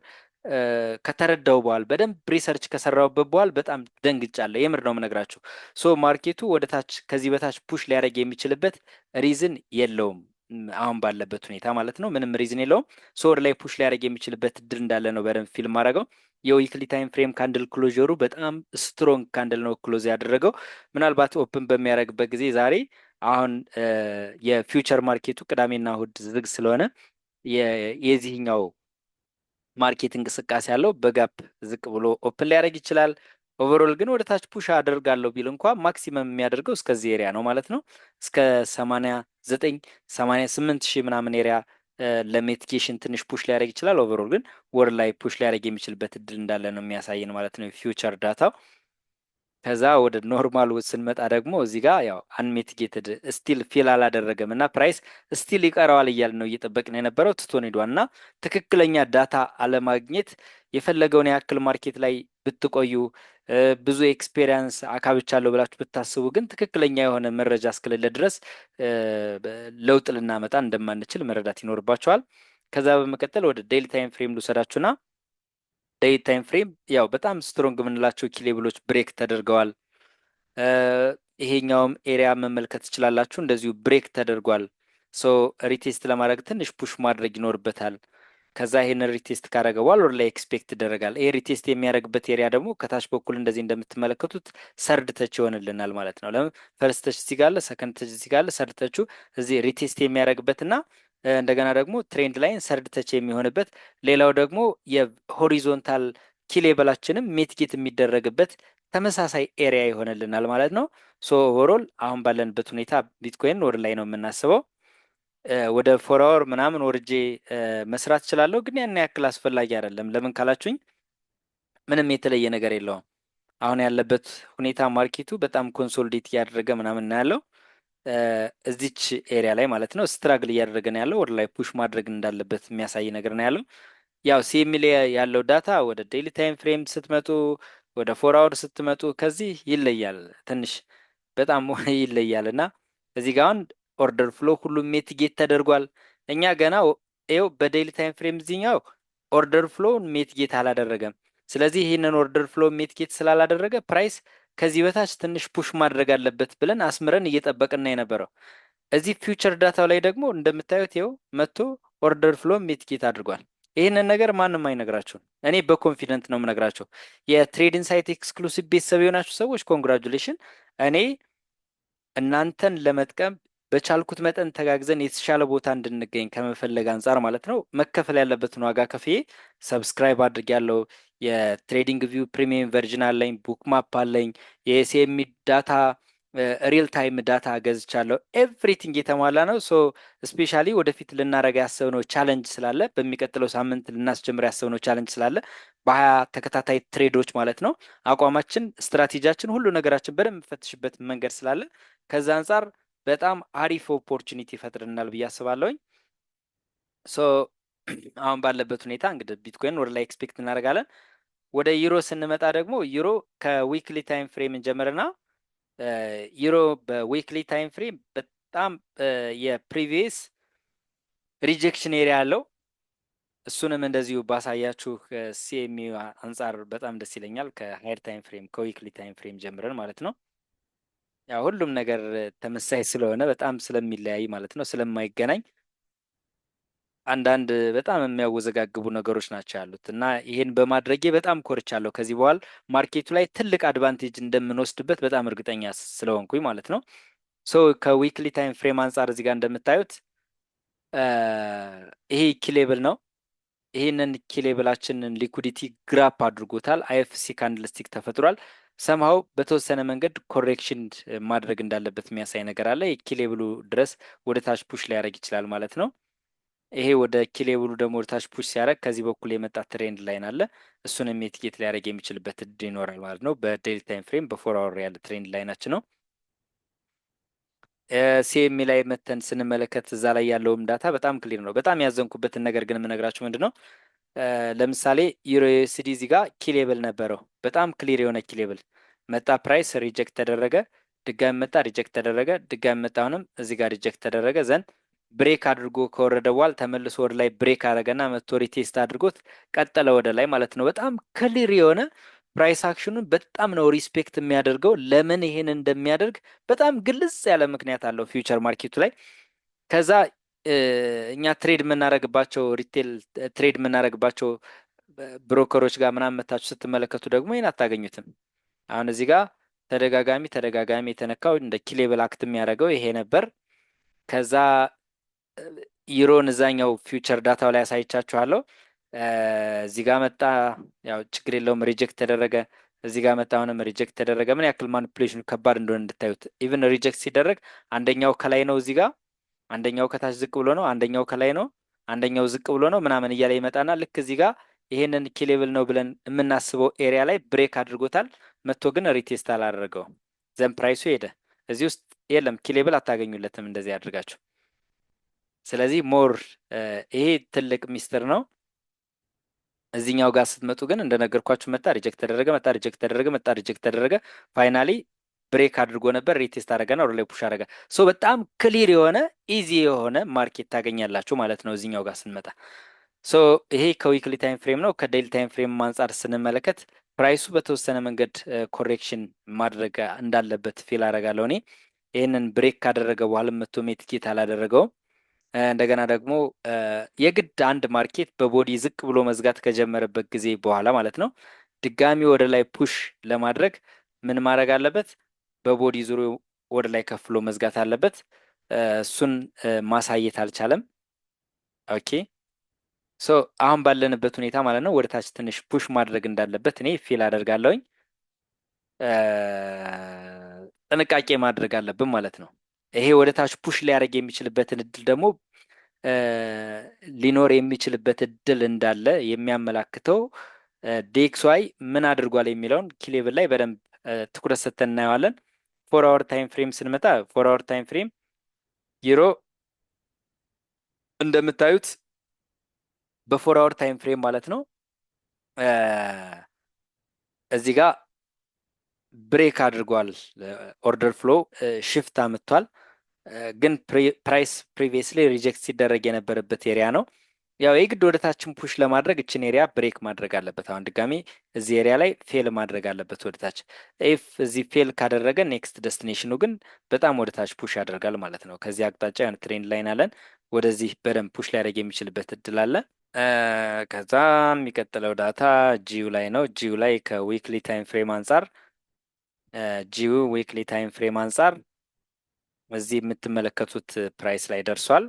Speaker 1: ከተረዳው በኋላ በደንብ ሪሰርች ከሰራውበት በኋላ በጣም ደንግጫለሁ። የምር ነው የምነግራችሁ። ሶ ማርኬቱ ወደ ታች ከዚህ በታች ፑሽ ሊያደርግ የሚችልበት ሪዝን የለውም አሁን ባለበት ሁኔታ ማለት ነው። ምንም ሪዝን የለውም። ሶ ወደ ላይ ፑሽ ሊያደርግ የሚችልበት እድል እንዳለ ነው በደንብ ፊልም አደረገው። የዊክሊ ታይም ፍሬም ካንድል ክሎዥሩ በጣም ስትሮንግ ካንድል ነው ክሎዝ ያደረገው። ምናልባት ኦፕን በሚያደርግበት ጊዜ ዛሬ አሁን የፊውቸር ማርኬቱ ቅዳሜና እሁድ ዝግ ስለሆነ የዚህኛው ማርኬት እንቅስቃሴ ያለው በጋፕ ዝቅ ብሎ ኦፕን ሊያደርግ ይችላል። ኦቨሮል ግን ወደ ታች ፑሽ አደርጋለሁ ቢል እንኳ ማክሲመም የሚያደርገው እስከዚህ ኤሪያ ነው ማለት ነው። እስከ 89 88 ሺህ ምናምን ኤሪያ ለሜቲጌሽን ትንሽ ፑሽ ሊያደርግ ይችላል። ኦቨሮል ግን ወር ላይ ፑሽ ሊያደርግ የሚችልበት እድል እንዳለ ነው የሚያሳየን ማለት ነው ፊውቸር ዳታው። ከዛ ወደ ኖርማል ስንመጣ ደግሞ እዚህ ጋር ያው አንሚቲጌትድ ስቲል ፊል አላደረገም እና ፕራይስ ስቲል ይቀረዋል እያልን ነው እየጠበቅን የነበረው ትቶን ሄዷል። እና ትክክለኛ ዳታ አለማግኘት የፈለገውን ያክል ማርኬት ላይ ብትቆዩ ብዙ ኤክስፔሪንስ አካብቻለሁ ብላችሁ ብታስቡ ግን ትክክለኛ የሆነ መረጃ እስክልለ ድረስ ለውጥ ልናመጣ እንደማንችል መረዳት ይኖርባቸዋል። ከዛ በመቀጠል ወደ ዴይሊ ታይም ፍሬም ልውሰዳችሁና ዴይ ታይም ፍሬም ያው በጣም ስትሮንግ የምንላቸው ኪ ሌብሎች ብሬክ ተደርገዋል። ይሄኛውም ኤሪያ መመልከት ትችላላችሁ፣ እንደዚሁ ብሬክ ተደርጓል። ሶ ሪቴስት ለማድረግ ትንሽ ፑሽ ማድረግ ይኖርበታል። ከዛ ይሄንን ሪቴስት ካደረገ በኋላ ወደ ላይ ኤክስፔክት ይደረጋል። ይሄ ሪቴስት የሚያደርግበት ኤሪያ ደግሞ ከታች በኩል እንደዚህ እንደምትመለከቱት ሰርድ ተች ይሆንልናል ማለት ነው። ለምን ፈርስት ተች እዚህ ጋር አለ፣ ሰከንድ ተች እዚህ ጋር አለ። ሰርድ ተቹ እዚህ ሪቴስት የሚያደርግበትና እንደገና ደግሞ ትሬንድ ላይን ሰርድ ተች የሚሆንበት፣ ሌላው ደግሞ የሆሪዞንታል ኪሌበላችንም ሜትጌት የሚደረግበት ተመሳሳይ ኤሪያ ይሆንልናል ማለት ነው። ሶ ኦቨሮል አሁን ባለንበት ሁኔታ ቢትኮይን ወደ ላይ ነው የምናስበው። ወደ ፎር አወር ምናምን ወርጄ መስራት እችላለሁ፣ ግን ያን ያክል አስፈላጊ አይደለም። ለምን ካላችሁኝ ምንም የተለየ ነገር የለውም። አሁን ያለበት ሁኔታ ማርኬቱ በጣም ኮንሶሊዴት እያደረገ ምናምን ነው ያለው እዚች ኤሪያ ላይ ማለት ነው። ስትራግል እያደረገ ነው ያለው፣ ወደ ላይ ፑሽ ማድረግ እንዳለበት የሚያሳይ ነገር ነው ያለው። ያው ሲኤምኤል ያለው ዳታ ወደ ዴይሊ ታይም ፍሬም ስትመጡ፣ ወደ ፎር አወር ስትመጡ ከዚህ ይለያል፣ ትንሽ በጣም ይለያል። እና እዚህ ጋር አሁን ኦርደር ፍሎ ሁሉም ሜትጌት ተደርጓል። እኛ ገና ይኸው በዴይሊ ታይም ፍሬም እዚህኛው ኦርደር ፍሎ ሜትጌት አላደረገም። ስለዚህ ይህንን ኦርደር ፍሎ ሜትጌት ስላላደረገ ፕራይስ ከዚህ በታች ትንሽ ፑሽ ማድረግ አለበት ብለን አስምረን እየጠበቅና የነበረው። እዚህ ፊውቸር ዳታው ላይ ደግሞ እንደምታዩት ይኸው መጥቶ ኦርደር ፍሎ ሜትጌት አድርጓል። ይህንን ነገር ማንም አይነግራችሁም። እኔ በኮንፊደንት ነው የምነግራቸው። የትሬድ ኢንሳይት ኤክስክሉሲቭ ቤተሰብ የሆናችሁ ሰዎች ኮንግራጁሌሽን። እኔ እናንተን ለመጥቀም በቻልኩት መጠን ተጋግዘን የተሻለ ቦታ እንድንገኝ ከመፈለግ አንጻር ማለት ነው መከፈል ያለበትን ዋጋ ከፍዬ ሰብስክራይብ አድርግ ያለው የትሬዲንግ ቪው ፕሪሚየም ቨርዥን አለኝ፣ ቡክ ማፕ አለኝ፣ የኤስኤምኢ ዳታ ሪል ታይም ዳታ ገዝቻለሁ። ኤቭሪቲንግ የተሟላ ነው። ሶ ስፔሻሊ ወደፊት ልናደረግ ያሰብነው ቻለንጅ ስላለ በሚቀጥለው ሳምንት ልናስጀምር ያሰብነው ቻለንጅ ስላለ በ20 ተከታታይ ትሬዶች ማለት ነው አቋማችን፣ ስትራቴጂያችን፣ ሁሉ ነገራችን በደንብ ፈትሽበት መንገድ ስላለ ከዛ አንጻር በጣም አሪፍ ኦፖርቹኒቲ ይፈጥርናል ብዬ አስባለሁኝ። ሶ አሁን ባለበት ሁኔታ እንግዲህ ቢትኮይን ወደ ላይ ኤክስፔክት እናደርጋለን። ወደ ዩሮ ስንመጣ ደግሞ ዩሮ ከዊክሊ ታይም ፍሬም እንጀምርና ዩሮ በዊክሊ ታይም ፍሬም በጣም የፕሪቪየስ ሪጀክሽን ኤሪያ አለው። እሱንም እንደዚሁ ባሳያችሁ ሲኤምኢ አንጻር በጣም ደስ ይለኛል። ከሃይር ታይም ፍሬም ከዊክሊ ታይም ፍሬም ጀምረን ማለት ነው። ያው ሁሉም ነገር ተመሳሳይ ስለሆነ በጣም ስለሚለያይ ማለት ነው ስለማይገናኝ አንዳንድ በጣም የሚያወዘጋግቡ ነገሮች ናቸው ያሉት እና ይሄን በማድረጌ በጣም ኮርቻለሁ። ከዚህ በኋላ ማርኬቱ ላይ ትልቅ አድቫንቴጅ እንደምንወስድበት በጣም እርግጠኛ ስለሆንኩኝ ማለት ነው። ሶ ከዊክሊ ታይም ፍሬም አንጻር እዚህ ጋር እንደምታዩት ይሄ ኪሌብል ነው። ይህንን ኪሌብላችንን ሊኩዲቲ ግራፕ አድርጎታል። አይኤፍሲ ካንድልስቲክ ተፈጥሯል። ሰምሃው በተወሰነ መንገድ ኮሬክሽን ማድረግ እንዳለበት የሚያሳይ ነገር አለ። የኪሌብሉ ድረስ ወደ ታች ፑሽ ሊያደርግ ይችላል ማለት ነው። ይሄ ወደ ኪሌብሉ ደግሞ ወደ ታች ፑሽ ሲያደርግ ከዚህ በኩል የመጣ ትሬንድ ላይን አለ። እሱንም ሚቲጌት ሊያደርግ የሚችልበት እድል ይኖራል ማለት ነው። በዴይሊ ታይም ፍሬም በፎር አወር ያለ ትሬንድ ላይናችን ነው። ሲኤምኢ ላይ መተን ስንመለከት እዛ ላይ ያለውም ዳታ በጣም ክሊር ነው። በጣም ያዘንኩበትን ነገር ግን የምነግራችሁ ምንድን ነው፣ ለምሳሌ ዩሮ ዩኤስዲ እዚህ ጋር ኪሌብል ነበረው፣ በጣም ክሊር የሆነ ኪሌብል መጣ፣ ፕራይስ ሪጀክት ተደረገ፣ ድጋሚ መጣ፣ ሪጀክት ተደረገ፣ ድጋሚ መጣ፣ አሁንም እዚህ ጋር ሪጀክት ተደረገ። ዘንድ ብሬክ አድርጎ ከወረደ በኋላ ተመልሶ ወደ ላይ ብሬክ አደረገና መቶ ሪቴስት አድርጎት ቀጠለ ወደ ላይ ማለት ነው። በጣም ክሊር የሆነ ፕራይስ አክሽኑን በጣም ነው ሪስፔክት የሚያደርገው። ለምን ይሄን እንደሚያደርግ በጣም ግልጽ ያለ ምክንያት አለው ፊውቸር ማርኬቱ ላይ። ከዛ እኛ ትሬድ የምናደርግባቸው ሪቴል ትሬድ የምናደርግባቸው ብሮከሮች ጋር ምናምን መታችሁ ስትመለከቱ ደግሞ ይህን አታገኙትም። አሁን እዚህ ጋር ተደጋጋሚ የተነካው እንደ ኪሌብል አክት የሚያደርገው ይሄ ነበር። ከዛ ዩሮን እዛኛው ፊውቸር ዳታው ላይ ያሳይቻችኋለሁ። እዚህ ጋር መጣ፣ ያው ችግር የለውም ሪጀክት ተደረገ። እዚህ ጋር መጣ፣ አሁንም ሪጀክት ተደረገ። ምን ያክል ማኒፕሌሽኑ ከባድ እንደሆነ እንድታዩት። ኢቭን ሪጀክት ሲደረግ አንደኛው ከላይ ነው፣ እዚህ ጋር አንደኛው ከታች ዝቅ ብሎ ነው፣ አንደኛው ከላይ ነው፣ አንደኛው ዝቅ ብሎ ነው ምናምን እያለ ይመጣና ልክ እዚህ ጋር ይሄንን ኪሌብል ነው ብለን የምናስበው ኤሪያ ላይ ብሬክ አድርጎታል። መጥቶ ግን ሪቴስት አላደረገውም። ዘን ፕራይሱ ሄደ። እዚህ ውስጥ የለም ኪሌብል አታገኙለትም እንደዚህ አድርጋችሁ። ስለዚህ ሞር ይሄ ትልቅ ሚስጥር ነው። እዚህኛው ጋር ስትመጡ ግን እንደነገርኳችሁ መጣ ሪጀክት ተደረገ፣ መጣ ሪጀክት ተደረገ፣ መጣ ሪጀክት ተደረገ። ፋይናሊ ብሬክ አድርጎ ነበር፣ ሪቴስት አደረገና ወደ ላይ ፑሽ አደረገ። ሶ በጣም ክሊር የሆነ ኢዚ የሆነ ማርኬት ታገኛላችሁ ማለት ነው እዚህኛው ጋር ስንመጣ። ሶ ይሄ ከዊክሊ ታይም ፍሬም ነው። ከዴይሊ ታይም ፍሬም አንጻር ስንመለከት ፕራይሱ በተወሰነ መንገድ ኮሬክሽን ማድረግ እንዳለበት ፊል አደርጋለሁ እኔ። ይህንን ብሬክ ካደረገ በኋላ መቶ ሜትጌት አላደረገውም። እንደገና ደግሞ የግድ አንድ ማርኬት በቦዲ ዝቅ ብሎ መዝጋት ከጀመረበት ጊዜ በኋላ ማለት ነው ድጋሚ ወደ ላይ ፑሽ ለማድረግ ምን ማድረግ አለበት? በቦዲ ዙሪያው ወደ ላይ ከፍሎ መዝጋት አለበት። እሱን ማሳየት አልቻለም። ኦኬ ሶ አሁን ባለንበት ሁኔታ ማለት ነው ወደ ታች ትንሽ ፑሽ ማድረግ እንዳለበት እኔ ፊል አደርጋለሁኝ። ጥንቃቄ ማድረግ አለብን ማለት ነው። ይሄ ወደ ታች ፑሽ ሊያደርግ የሚችልበትን እድል ደግሞ ሊኖር የሚችልበት እድል እንዳለ የሚያመላክተው ዴክስዋይ ምን አድርጓል የሚለውን ኪሌብል ላይ በደንብ ትኩረት ሰጥተን እናየዋለን። 4 አወር ታይም ፍሬም ስንመጣ 4 አወር ታይም ፍሬም ዩሮ እንደምታዩት በ4 አወር ታይም ፍሬም ማለት ነው እዚህ ጋር ብሬክ አድርጓል። ኦርደር ፍሎ ሽፍት አምጥቷል። ግን ፕራይስ ፕሪቪየስሊ ሪጀክት ሲደረግ የነበረበት ኤሪያ ነው። ያው የግድ ወደ ታችን ፑሽ ለማድረግ እችን ኤሪያ ብሬክ ማድረግ አለበት። አሁን ድጋሚ እዚህ ኤሪያ ላይ ፌል ማድረግ አለበት ወደ ታች። ኢፍ እዚህ ፌል ካደረገ ኔክስት ደስቲኔሽኑ ግን በጣም ወደ ታች ፑሽ ያደርጋል ማለት ነው። ከዚህ አቅጣጫ የሆነ ትሬንድ ላይን አለን፣ ወደዚህ በደንብ ፑሽ ሊያደርግ የሚችልበት እድል አለ። ከዛ የሚቀጥለው ዳታ ጂዩ ላይ ነው። ጂዩ ላይ ከዊክሊ ታይም ፍሬም አንጻር ጂዩ ዊክሊ ታይም ፍሬም አንጻር እዚህ የምትመለከቱት ፕራይስ ላይ ደርሷል።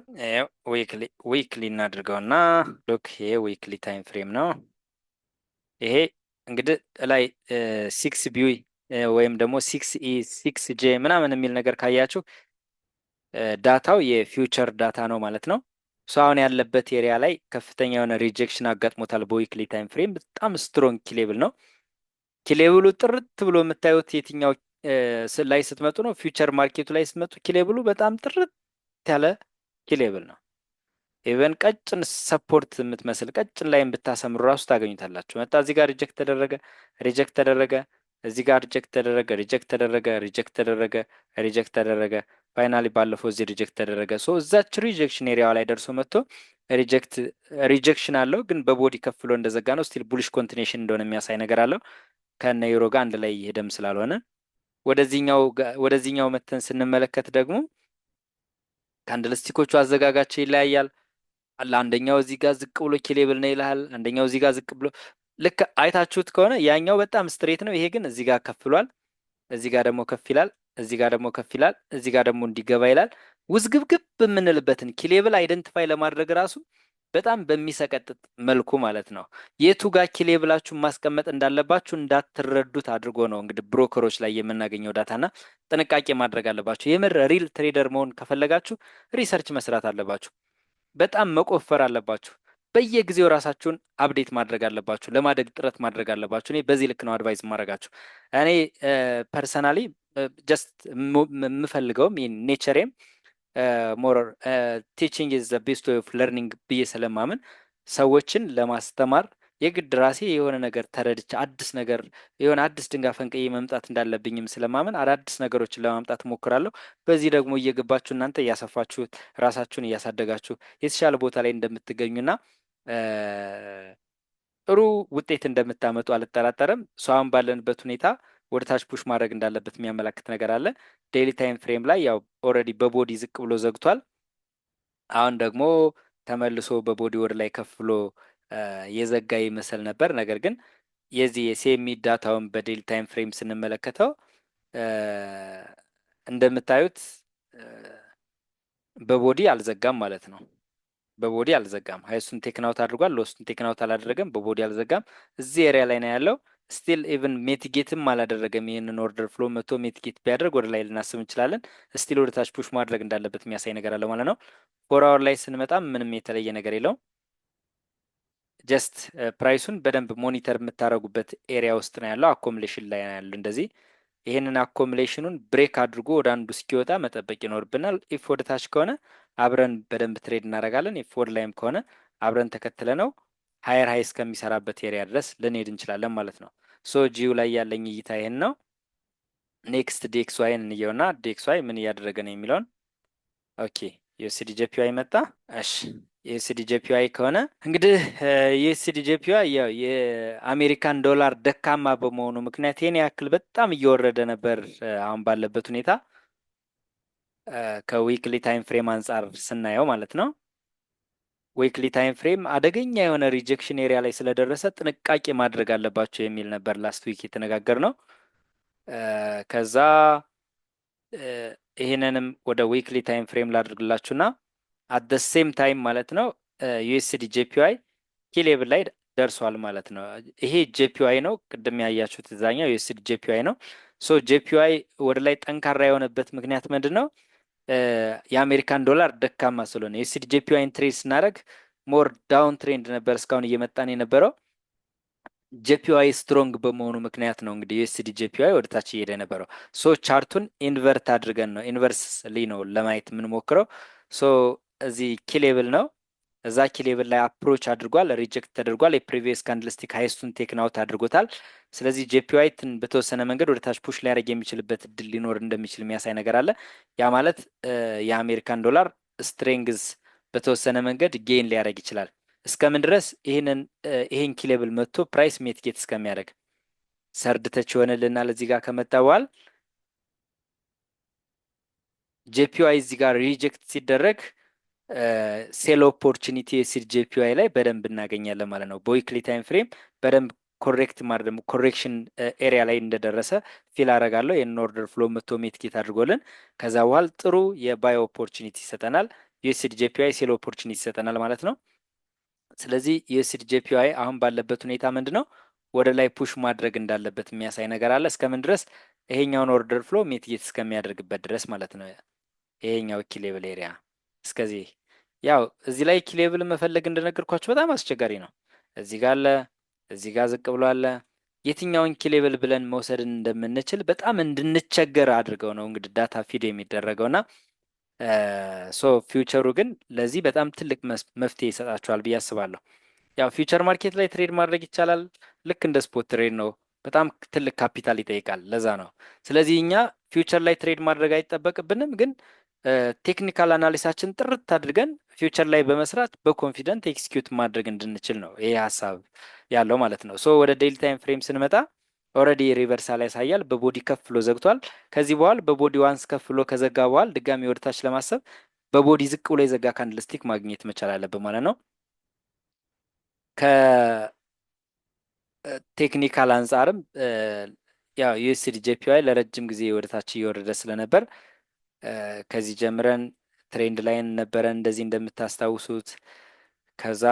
Speaker 1: ዊክሊ እናድርገውና ሉክ ይሄ ዊክሊ ታይም ፍሬም ነው። ይሄ እንግዲህ ላይ 6 ቢ ወይም ደግሞ 6 ኢ 6 ጄ ምናምን የሚል ነገር ካያችሁ ዳታው የፊውቸር ዳታ ነው ማለት ነው። ሶ አሁን ያለበት ኤሪያ ላይ ከፍተኛ የሆነ ሪጀክሽን አጋጥሞታል። በዊክሊ ታይም ፍሬም በጣም ስትሮንግ ኪሌብል ነው። ኪሌብሉ ጥርት ብሎ የምታዩት የትኛው ላይ ስትመጡ ነው? ፊውቸር ማርኬቱ ላይ ስትመጡ ኪሌብሉ በጣም ጥርት ያለ ኪሌብል ነው። ኢቨን ቀጭን ሰፖርት የምትመስል ቀጭን ላይ ብታሰምሩ ራሱ ታገኙታላችሁ። መጣ እዚህ ጋር ሪጀክት ተደረገ፣ ሪጀክት ተደረገ፣ እዚህ ጋር ሪጀክት ተደረገ፣ ሪጀክት ተደረገ፣ ሪጀክት ተደረገ፣ ሪጀክት ተደረገ። ፋይናሊ ባለፈው እዚህ ሪጀክት ተደረገ። ሶ እዛች ሪጀክሽን ኤሪያዋ ላይ ደርሶ መጥቶ ሪጀክሽን አለው፣ ግን በቦዲ ከፍሎ እንደዘጋ ነው። ስቲል ቡሊሽ ኮንቲኔሽን እንደሆነ የሚያሳይ ነገር አለው። ከነ ዩሮ ጋር አንድ ላይ ይሄደም ስላልሆነ ወደዚህኛው መተን ስንመለከት ደግሞ ካንድልስቲኮቹ አዘጋጋቸው ይለያያል። አንደኛው እዚህ ጋር ዝቅ ብሎ ኪሌብል ነው ይልሃል፣ አንደኛው እዚህ ጋር ዝቅ ብሎ ልክ አይታችሁት ከሆነ ያኛው በጣም ስትሬት ነው። ይሄ ግን እዚህ ጋር ከፍ ብሏል፣ እዚህ ጋር ደግሞ ከፍ ይላል፣ እዚህ ጋር ደግሞ ከፍ ይላል፣ እዚህ ጋር ደግሞ እንዲገባ ይላል። ውዝግብግብ የምንልበትን ኪሌብል አይደንቲፋይ ለማድረግ ራሱ በጣም በሚሰቀጥጥ መልኩ ማለት ነው። የቱ ጋር ኪሌብላችሁ ማስቀመጥ እንዳለባችሁ እንዳትረዱት አድርጎ ነው እንግዲህ ብሮከሮች ላይ የምናገኘው ዳታና ጥንቃቄ ማድረግ አለባችሁ። የምር ሪል ትሬደር መሆን ከፈለጋችሁ ሪሰርች መስራት አለባችሁ። በጣም መቆፈር አለባችሁ። በየጊዜው ራሳችሁን አፕዴት ማድረግ አለባችሁ። ለማደግ ጥረት ማድረግ አለባችሁ። እኔ በዚህ ልክ ነው አድቫይዝ ማድረጋችሁ። እኔ ፐርሰናሊ ጀስት የምፈልገውም ኔቸሬም ሞር ቲቺንግ ኢዝ ዘ ቤስት ዌይ ኦፍ ለርኒንግ ብዬ ስለማምን ሰዎችን ለማስተማር የግድ ራሴ የሆነ ነገር ተረድቼ አዲስ ነገር የሆነ አዲስ ድንጋይ ፈንቅዬ መምጣት እንዳለብኝም ስለማምን አዳዲስ ነገሮችን ለማምጣት እሞክራለሁ። በዚህ ደግሞ እየገባችሁ እናንተ እያሰፋችሁት ራሳችሁን እያሳደጋችሁ የተሻለ ቦታ ላይ እንደምትገኙና ጥሩ ውጤት እንደምታመጡ አልጠራጠርም። ሰውን ባለንበት ሁኔታ ወደ ታች ፑሽ ማድረግ እንዳለበት የሚያመላክት ነገር አለ። ዴይሊ ታይም ፍሬም ላይ ያው ኦልሬዲ በቦዲ ዝቅ ብሎ ዘግቷል። አሁን ደግሞ ተመልሶ በቦዲ ወደ ላይ ከፍ ብሎ የዘጋ ይመስል ነበር። ነገር ግን የዚህ የሴሚ ዳታውን በዴይሊ ታይም ፍሬም ስንመለከተው እንደምታዩት በቦዲ አልዘጋም ማለት ነው። በቦዲ አልዘጋም። ሀይሱን ቴክናውት አድርጓል፣ ሎስቱን ቴክናውት አላደረገም፣ በቦዲ አልዘጋም። እዚህ ኤሪያ ላይ ነው ያለው። ስቲል ኢቭን ሜቲጌትም አላደረገም። ይህንን ኦርደር ፍሎ መቶ ሜቲጌት ቢያደርግ ወደ ላይ ልናስብ እንችላለን። ስቲል ወደ ታች ፑሽ ማድረግ እንዳለበት የሚያሳይ ነገር አለ ማለት ነው። 4 አወር ላይ ስንመጣ ምንም የተለየ ነገር የለውም። ጀስት ፕራይሱን በደንብ ሞኒተር የምታደርጉበት ኤሪያ ውስጥ ነው ያለው። አኮምሌሽን ላይ ነው ያለው። እንደዚህ ይህንን አኮምሌሽኑን ብሬክ አድርጎ ወደ አንዱ እስኪወጣ መጠበቅ ይኖርብናል። ኢፍ ወደ ታች ከሆነ አብረን በደንብ ትሬድ እናደርጋለን። ኢፍ ወደ ላይም ከሆነ አብረን ተከትለ ነው ሀየር ሀይ እስከሚሰራበት ኤሪያ ድረስ ልንሄድ እንችላለን ማለት ነው። ሶ ጂዩ ላይ ያለኝ እይታ ይህን ነው። ኔክስት ዲኤክስዋይን እንየውና ዲኤክስዋይ ምን እያደረገ ነው የሚለውን። ኦኬ ዩኤስዲ ጄፒዋይ መጣ። እሺ የዩኤስዲ ጄፒዋይ ከሆነ እንግዲህ የዩኤስዲ ጄፒዋይ ያው የአሜሪካን ዶላር ደካማ በመሆኑ ምክንያት ይህን ያክል በጣም እየወረደ ነበር። አሁን ባለበት ሁኔታ ከዊክሊ ታይም ፍሬም አንጻር ስናየው ማለት ነው። ዊክሊ ታይም ፍሬም አደገኛ የሆነ ሪጀክሽን ኤሪያ ላይ ስለደረሰ ጥንቃቄ ማድረግ አለባቸው የሚል ነበር ላስት ዊክ የተነጋገር ነው። ከዛ ይህንንም ወደ ዊክሊ ታይም ፍሬም ላድርግላችሁና አት ሴም ታይም ማለት ነው ዩኤስዲ ጄፒዋይ ኪ ሌቭል ላይ ደርሷል ማለት ነው። ይሄ ጄፒዋይ ነው፣ ቅድም ያያችሁት እዛኛው ዩኤስዲ ጄፒዋይ ነው። ሶ ጄፒዋይ ወደ ላይ ጠንካራ የሆነበት ምክንያት ምንድን ነው? የአሜሪካን ዶላር ደካማ ስለሆነ። ዩኤስዲ ጄፒዋይን ትሬድ ስናደርግ ሞር ዳውን ትሬንድ ነበር እስካሁን እየመጣን የነበረው። ጄፒዋይ ስትሮንግ በመሆኑ ምክንያት ነው እንግዲህ ዩኤስዲ ጄፒዋይ ወደ ታች እየሄደ ነበረው። ሶ ቻርቱን ኢንቨርት አድርገን ነው ኢንቨርስሊ ነው ለማየት የምንሞክረው። ሶ እዚህ ኪ ሌቭል ነው፣ እዛ ኪ ሌቭል ላይ አፕሮች አድርጓል፣ ሪጀክት ተደርጓል። የፕሪቪየስ ካንድልስቲክ ሃይስቱን ቴክናውት አድርጎታል። ስለዚህ ጄፒዋይ በተወሰነ መንገድ ወደ ታች ፑሽ ሊያደርግ የሚችልበት እድል ሊኖር እንደሚችል የሚያሳይ ነገር አለ። ያ ማለት የአሜሪካን ዶላር ስትሬንግዝ በተወሰነ መንገድ ጌን ሊያደርግ ይችላል። እስከምን ድረስ? ይሄን ኪ ሌቭል መጥቶ ፕራይስ ሜትጌት እስከሚያደርግ ሰርድ ተች ይሆንልናል። እዚህ ጋር ከመጣ በኋላ ጄፒዋይ እዚህ ጋር ሪጀክት ሲደረግ ሴል ኦፖርቹኒቲ የሲድ ጄፒዋይ ላይ በደንብ እናገኛለን ማለት ነው። በዊክሊ ታይም ፍሬም በደንብ ኮሬክት ማድረግ ኮሬክሽን ኤሪያ ላይ እንደደረሰ ፊል አደርጋለሁ። ይህን ኦርደር ፍሎ መቶ ሜትጌት አድርጎልን ከዛ በኋላ ጥሩ የባይ ኦፖርቹኒቲ ይሰጠናል። ዩኤስዲ ጄፒዋይ ሴል ኦፖርቹኒቲ ይሰጠናል ማለት ነው። ስለዚህ ዩኤስዲ ጄፒዋይ አሁን ባለበት ሁኔታ ምንድን ነው ወደ ላይ ፑሽ ማድረግ እንዳለበት የሚያሳይ ነገር አለ። እስከምን ድረስ? ይሄኛውን ኦርደር ፍሎ ሜትጌት እስከሚያደርግበት ድረስ ማለት ነው። ይሄኛው ኪ ሌቭል ኤሪያ እስከዚህ። ያው እዚህ ላይ ኪ ሌቭል መፈለግ እንደነገርኳችሁ በጣም አስቸጋሪ ነው። እዚህ ጋር አለ፣ እዚህ ጋር ዝቅ ብሎ አለ። የትኛውን ኪ ሌቭል ብለን መውሰድ እንደምንችል በጣም እንድንቸገር አድርገው ነው እንግዲህ ዳታ ፊድ የሚደረገውና ሶ ፊውቸሩ ግን ለዚህ በጣም ትልቅ መፍትሄ ይሰጣችኋል ብዬ አስባለሁ። ያው ፊውቸር ማርኬት ላይ ትሬድ ማድረግ ይቻላል። ልክ እንደ ስፖት ትሬድ ነው። በጣም ትልቅ ካፒታል ይጠይቃል። ለዛ ነው። ስለዚህ እኛ ፊውቸር ላይ ትሬድ ማድረግ አይጠበቅብንም፣ ግን ቴክኒካል አናሊሳችን ጥርት አድርገን ፊውቸር ላይ በመስራት በኮንፊደንት ኤክስኪዩት ማድረግ እንድንችል ነው ይሄ ሀሳብ ያለው ማለት ነው። ሶ ወደ ዴይሊ ታይም ፍሬም ስንመጣ ኦልሬዲ ሪቨርሳል ያሳያል። በቦዲ ከፍ ብሎ ዘግቷል። ከዚህ በኋላ በቦዲ ዋንስ ከፍ ብሎ ከዘጋ በኋላ ድጋሚ ወደታች ለማሰብ በቦዲ ዝቅ ብሎ የዘጋ ካንድልስቲክ ማግኘት መቻል አለብን ማለት ነው። ከቴክኒካል አንጻርም ያው ዩኤስዲ ጄፒዋይ ለረጅም ጊዜ ወደታች እየወረደ ስለነበር ከዚህ ጀምረን ትሬንድ ላይን ነበረን እንደዚህ እንደምታስታውሱት። ከዛ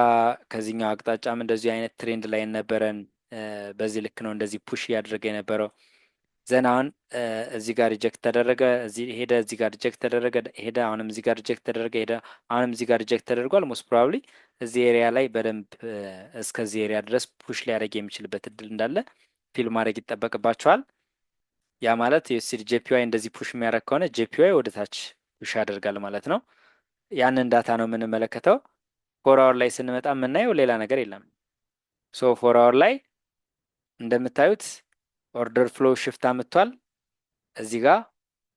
Speaker 1: ከዚህኛው አቅጣጫም እንደዚሁ አይነት ትሬንድ ላይን ነበረን። በዚህ ልክ ነው እንደዚህ ፑሽ እያደረገ የነበረው። ዘናውን እዚህ ጋር ሪጀክት ተደረገ፣ እዚህ ሄደ፣ እዚህ ጋር ሪጀክት ተደረገ፣ ሄደ፣ አሁንም እዚህ ጋር ሪጀክት ተደረገ፣ ሄደ፣ አሁንም እዚህ ጋር ሪጀክት ተደርጓል። ሞስት ፕሮባብሊ እዚህ ኤሪያ ላይ በደንብ እስከዚህ ኤሪያ ድረስ ፑሽ ሊያደርግ የሚችልበት እድል እንዳለ ፊል ማድረግ ይጠበቅባቸዋል። ያ ማለት ዩኤስዲ ጄፒዋይ እንደዚህ ፑሽ የሚያደርግ ከሆነ ጄፒዋይ ወደ ታች ፑሽ ያደርጋል ማለት ነው። ያንን ዳታ ነው የምንመለከተው። 4 አወር ላይ ስንመጣ የምናየው ሌላ ነገር የለም። ሶ 4 አወር ላይ እንደምታዩት ኦርደር ፍሎ ሽፍት አምጥቷል። እዚህ ጋር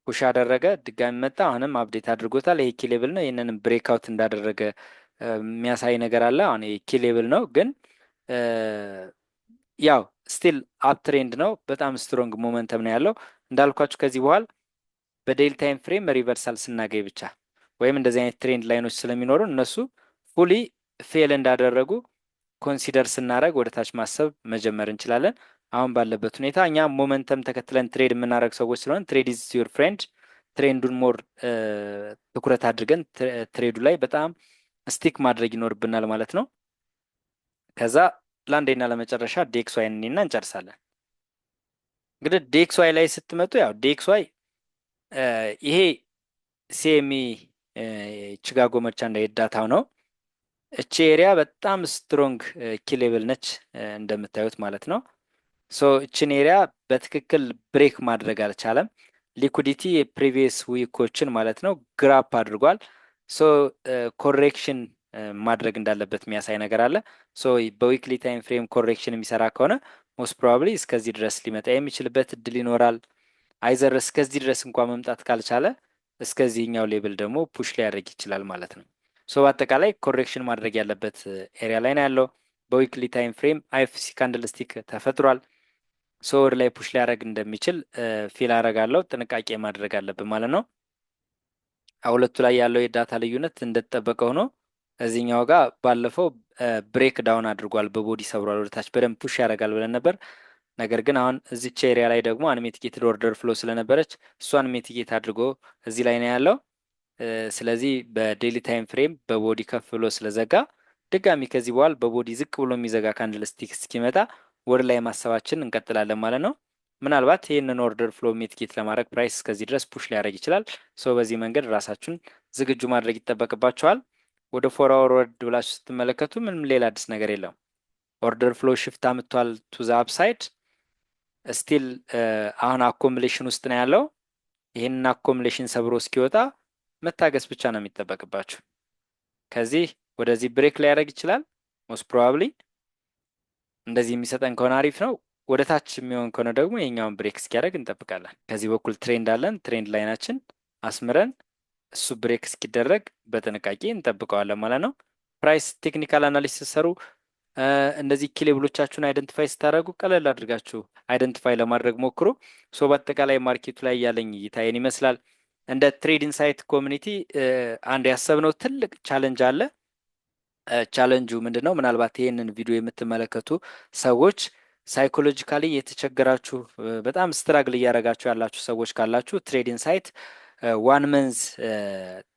Speaker 1: ፑሽ አደረገ፣ ድጋሚ መጣ፣ አሁንም አፕዴት አድርጎታል። ይሄ ኪ ሌቭል ነው። ይህንንም ብሬክአውት እንዳደረገ የሚያሳይ ነገር አለ። አሁን ይሄ ኪ ሌቭል ነው፣ ግን ያው ስቲል አፕ ትሬንድ ነው። በጣም ስትሮንግ ሞመንተም ነው ያለው። እንዳልኳችሁ ከዚህ በኋላ በዴይሊ ታይም ፍሬም ሪቨርሳል ስናገኝ ብቻ ወይም እንደዚህ አይነት ትሬንድ ላይኖች ስለሚኖሩ እነሱ ፉሊ ፌል እንዳደረጉ ኮንሲደር ስናደረግ ወደ ታች ማሰብ መጀመር እንችላለን። አሁን ባለበት ሁኔታ እኛ ሞመንተም ተከትለን ትሬድ የምናደረግ ሰዎች ስለሆን ትሬድ ኢዝ ዩር ፍሬንድ፣ ትሬንዱን ሞር ትኩረት አድርገን ትሬዱ ላይ በጣም ስቲክ ማድረግ ይኖርብናል ማለት ነው። ከዛ ለአንዴና ለመጨረሻ ዴክስ ዋይ እና እንጨርሳለን። እንግዲህ ዴክስ ዋይ ላይ ስትመጡ ያው ዴክስ ዋይ ይሄ ሲኤምኢ ቺካጎ መርቻንዳይዝ ዳታው ነው። እቺ ኤሪያ በጣም ስትሮንግ ኪሌብል ነች እንደምታዩት ማለት ነው። ሶ እችን ኤሪያ በትክክል ብሬክ ማድረግ አልቻለም። ሊኩዲቲ የፕሪቪየስ ዊኮችን ማለት ነው ግራፕ አድርጓል። ሶ ኮሬክሽን ማድረግ እንዳለበት የሚያሳይ ነገር አለ። ሶ በዊክሊ ታይም ፍሬም ኮሬክሽን የሚሰራ ከሆነ ሞስት ፕሮባብሊ እስከዚህ ድረስ ሊመጣ የሚችልበት እድል ይኖራል። አይዘር እስከዚህ ድረስ እንኳን መምጣት ካልቻለ እስከዚህኛው ሌብል ደግሞ ፑሽ ሊያደርግ ይችላል ማለት ነው። ሶ በአጠቃላይ ኮሬክሽን ማድረግ ያለበት ኤሪያ ላይ ነው ያለው። በዊክሊ ታይም ፍሬም አይኤፍሲ ካንድል ስቲክ ተፈጥሯል። ሶ ወደ ላይ ፑሽ ሊያደርግ እንደሚችል ፊል አደርጋለሁ። ጥንቃቄ ማድረግ አለብን ማለት ነው። ሁለቱ ላይ ያለው የዳታ ልዩነት እንደተጠበቀ ሆኖ እዚህኛው ጋር ባለፈው ብሬክ ዳውን አድርጓል፣ በቦዲ ሰብሯል፣ ወደታች በደንብ ፑሽ ያደርጋል ብለን ነበር። ነገር ግን አሁን እዚች ኤሪያ ላይ ደግሞ አንሚቲጌትድ ኦርደር ፍሎ ስለነበረች እሷን ሚቲጌት አድርጎ እዚህ ላይ ነው ያለው። ስለዚህ በዴሊ ታይም ፍሬም በቦዲ ከፍ ብሎ ስለዘጋ ድጋሚ ከዚህ በኋላ በቦዲ ዝቅ ብሎ የሚዘጋ ካንድል ስቲክ እስኪመጣ ወደ ላይ ማሰባችን እንቀጥላለን ማለት ነው። ምናልባት ይህንን ኦርደር ፍሎ ሚቲጌት ለማድረግ ፕራይስ እስከዚህ ድረስ ፑሽ ሊያደርግ ይችላል። ሶ በዚህ መንገድ ራሳችሁን ዝግጁ ማድረግ ይጠበቅባቸዋል። ወደ ፎር አወር ወርድ ብላችሁ ስትመለከቱ ምንም ሌላ አዲስ ነገር የለም። ኦርደር ፍሎ ሽፍት አምጥቷል ቱ ዘ አፕሳይድ። ስቲል አሁን አኮምሌሽን ውስጥ ነው ያለው። ይህንን አኮምሌሽን ሰብሮ እስኪወጣ መታገስ ብቻ ነው የሚጠበቅባችሁ። ከዚህ ወደዚህ ብሬክ ሊያደርግ ይችላል ሞስት ፕሮባብሊ። እንደዚህ የሚሰጠን ከሆነ አሪፍ ነው። ወደ ታች የሚሆን ከሆነ ደግሞ የኛውን ብሬክ እስኪያደርግ እንጠብቃለን። ከዚህ በኩል ትሬንድ አለን። ትሬንድ ላይናችን አስምረን እሱ ብሬክ እስኪደረግ በጥንቃቄ እንጠብቀዋለን ማለት ነው። ፕራይስ ቴክኒካል አናሊሲስ ሰሩ እንደዚህ ኪሌብሎቻችሁን አይደንቲፋይ ስታደርጉ ቀለል አድርጋችሁ አይደንቲፋይ ለማድረግ ሞክሩ። ሶ በአጠቃላይ ማርኬቱ ላይ ያለኝ እይታ ይህን ይመስላል። እንደ ትሬድ ኢንሳይት ኮሚኒቲ አንድ ያሰብነው ትልቅ ቻለንጅ አለ። ቻለንጁ ምንድን ነው? ምናልባት ይህንን ቪዲዮ የምትመለከቱ ሰዎች ሳይኮሎጂካሊ የተቸገራችሁ በጣም ስትራግል እያደረጋችሁ ያላችሁ ሰዎች ካላችሁ ትሬድ ኢንሳይት ዋን መንዝ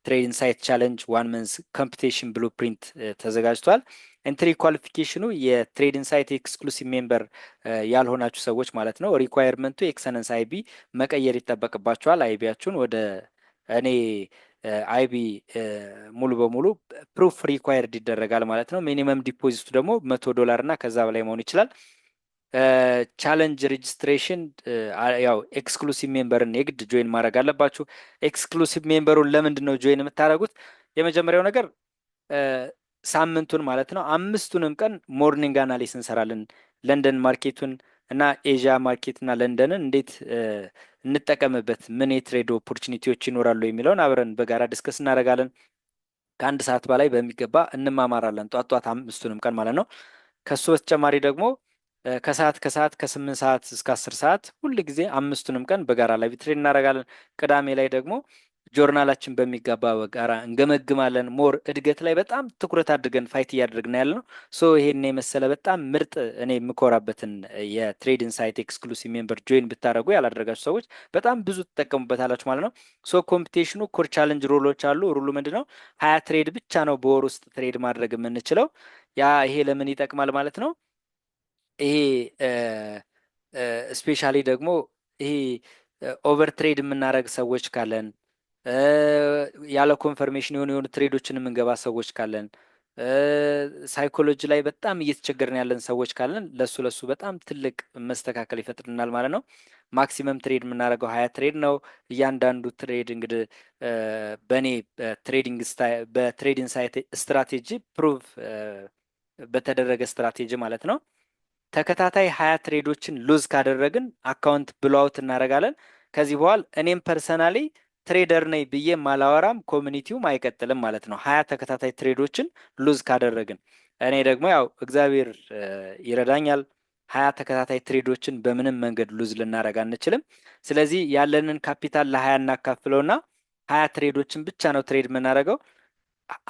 Speaker 1: ትሬድ ኢንሳይት ቻለንጅ ዋን መንዝ ኮምፒቴሽን ብሉፕሪንት ተዘጋጅቷል። ኤንትሪ ኳሊፊኬሽኑ የትሬድ ኢንሳይት ኤክስክሉሲቭ ሜምበር ያልሆናችሁ ሰዎች ማለት ነው። ሪኳየርመንቱ ኤክሰለንስ አይቢ መቀየር ይጠበቅባቸዋል። አይቢያችሁን ወደ እኔ አይቢ ሙሉ በሙሉ ፕሩፍ ሪኳየርድ ይደረጋል ማለት ነው። ሚኒመም ዲፖዚቱ ደግሞ $100 እና ከዛ በላይ መሆን ይችላል። ቻለንጅ ሬጅስትሬሽን ያው ኤክስክሉሲቭ ሜምበርን የግድ ጆይን ማድረግ አለባችሁ። ኤክስክሉሲቭ ሜምበሩን ለምንድን ነው ጆይን የምታደርጉት? የመጀመሪያው ነገር ሳምንቱን ማለት ነው 5ቱንም ቀን ሞርኒንግ አናሊስ እንሰራለን። ለንደን ማርኬቱን እና ኤዥያ ማርኬት እና ለንደንን እንዴት እንጠቀምበት፣ ምን የትሬድ ኦፖርቹኒቲዎች ይኖራሉ የሚለውን አብረን በጋራ ዲስከስ እናደርጋለን። ከ1 ሰዓት በላይ በሚገባ እንማማራለን፣ ጧት 5ቱንም ቀን ማለት ነው። ከሱ በተጨማሪ ደግሞ ከሰዓት ከ8 ሰዓት እስከ 10 ሰዓት ሁል ጊዜ 5ቱንም ቀን በጋራ ላይ ትሬድ እናደርጋለን። ቅዳሜ ላይ ደግሞ ጆርናላችን በሚገባ በጋራ እንገመግማለን። ሞር እድገት ላይ በጣም ትኩረት አድርገን ፋይት እያደረግን ያለ ነው። ሶ ይሄን የመሰለ በጣም ምርጥ እኔ የምኮራበትን የትሬድ ኢንሳይት ኤክስክሉሲቭ ሜምበር ጆይን ብታደረጉ ያላደረጋችሁ ሰዎች በጣም ብዙ ትጠቀሙበታላችሁ ማለት ነው። ሶ ኮምፒቴሽኑ ኮር ቻለንጅ ሮሎች አሉ። ሩሉ ምንድን ነው? 20 ትሬድ ብቻ ነው በወር ውስጥ ትሬድ ማድረግ የምንችለው። ይሄ ለምን ይጠቅማል ማለት ነው? ይሄ ስፔሻሊ ደግሞ ይሄ ኦቨር ትሬድ የምናደረግ ሰዎች ካለን ያለ ኮንፈርሜሽን የሆኑ ትሬዶችን የምንገባ ሰዎች ካለን ሳይኮሎጂ ላይ በጣም እየተቸገርን ያለን ሰዎች ካለን ለሱ በጣም ትልቅ መስተካከል ይፈጥርናል ማለት ነው። ማክሲመም ትሬድ የምናደርገው 20 ትሬድ ነው። እያንዳንዱ ትሬድ እንግዲህ በእኔ በትሬድ ኢንሳይት ስትራቴጂ ፕሩቭ በተደረገ ስትራቴጂ ማለት ነው ተከታታይ 20 ትሬዶችን ሉዝ ካደረግን አካውንት ብሎአውት እናደርጋለን። ከዚህ በኋላ እኔም ፐርሰናሊ ትሬደር ነኝ ብዬ ማላወራም ኮሚኒቲውም አይቀጥልም ማለት ነው። 20 ተከታታይ ትሬዶችን ሉዝ ካደረግን እኔ ደግሞ ያው እግዚአብሔር ይረዳኛል 20 ተከታታይ ትሬዶችን በምንም መንገድ ሉዝ ልናደርግ አንችልም። ስለዚህ ያለንን ካፒታል ለ20 እናካፍለውና 20 ትሬዶችን ብቻ ነው ትሬድ የምናደርገው።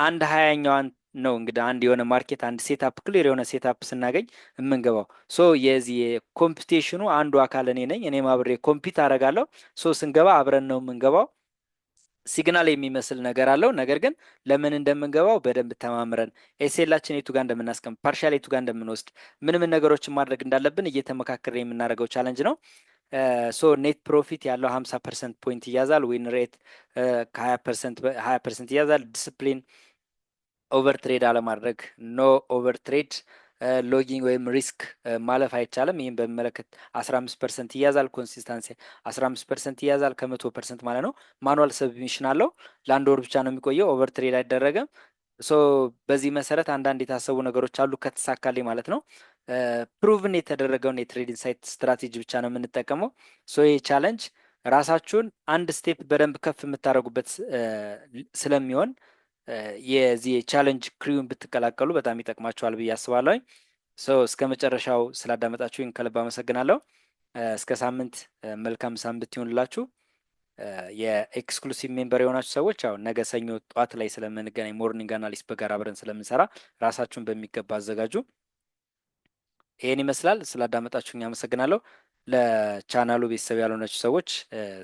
Speaker 1: አንድ 20ኛዋን ነው እንግዲህ አንድ የሆነ ማርኬት አንድ ሴታፕ ክሊር የሆነ ሴታፕ ስናገኝ የምንገባው። ሶ የዚህ የኮምፒቴሽኑ አንዱ አካል እኔ ነኝ። እኔም አብሬ ኮምፒት አደርጋለሁ። ሶ ስንገባ አብረን ነው የምንገባው። ሲግናል የሚመስል ነገር አለው። ነገር ግን ለምን እንደምንገባው በደንብ ተማምረን ኤስኤላችን የቱ ጋር እንደምናስቀምጥ ፓርሻል የቱ ጋር እንደምንወስድ ምን ምን ነገሮችን ማድረግ እንዳለብን እየተመካከረ የምናደርገው ቻለንጅ ነው። ሶ ኔት ፕሮፊት ያለው 50% ፖይንት ይያዛል። ዊን ሬት ከ20% ይያዛል። ዲስፕሊን ኦቨር ትሬድ አለማድረግ፣ ኖ ኦቨር ትሬድ፣ ሎጊንግ ወይም ሪስክ ማለፍ አይቻልም። ይህም በሚመለከት 15% ይያዛል። ኮንሲስታንሲ 15% ይያዛል ከ100% ማለት ነው። ማኑዋል ሰብሚሽን አለው። ለአንድ ወር ብቻ ነው የሚቆየው። ኦቨር ትሬድ አይደረግም። ሶ በዚህ መሰረት አንዳንድ የታሰቡ ነገሮች አሉ ከተሳካልኝ ማለት ነው። ፕሩቭን የተደረገውን የትሬዲንግ ሳይት ስትራቴጂ ብቻ ነው የምንጠቀመው። ሶ ይህ ቻለንጅ ራሳችሁን አንድ ስቴፕ በደንብ ከፍ የምታደርጉበት ስለሚሆን የዚህ የቻለንጅ ክሪውን ብትቀላቀሉ በጣም ይጠቅማችኋል ብዬ አስባለሁ። ሰው እስከ መጨረሻው ስላዳመጣችሁኝ ከልብ አመሰግናለሁ። እስከ ሳምንት መልካም ሳምንት ይሁንላችሁ። የኤክስክሉሲቭ ሜምበር የሆናችሁ ሰዎች አሁን ነገ ሰኞ ጠዋት ላይ ስለምንገናኝ ሞርኒንግ አናሊስት በጋራ አብረን ስለምንሰራ ራሳችሁን በሚገባ አዘጋጁ። ይህን ይመስላል። ስላዳመጣችሁኝ አመሰግናለሁ። ለቻናሉ ቤተሰብ ያልሆናችሁ ሰዎች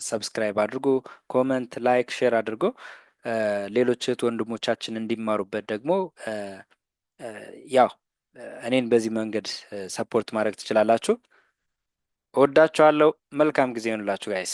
Speaker 1: ሰብስክራይብ አድርጉ፣ ኮመንት፣ ላይክ፣ ሼር አድርጎ ሌሎች እህት ወንድሞቻችን እንዲማሩበት ደግሞ ያው እኔን በዚህ መንገድ ሰፖርት ማድረግ ትችላላችሁ። እወዳችኋለሁ። መልካም ጊዜ ይሆንላችሁ ጋይስ።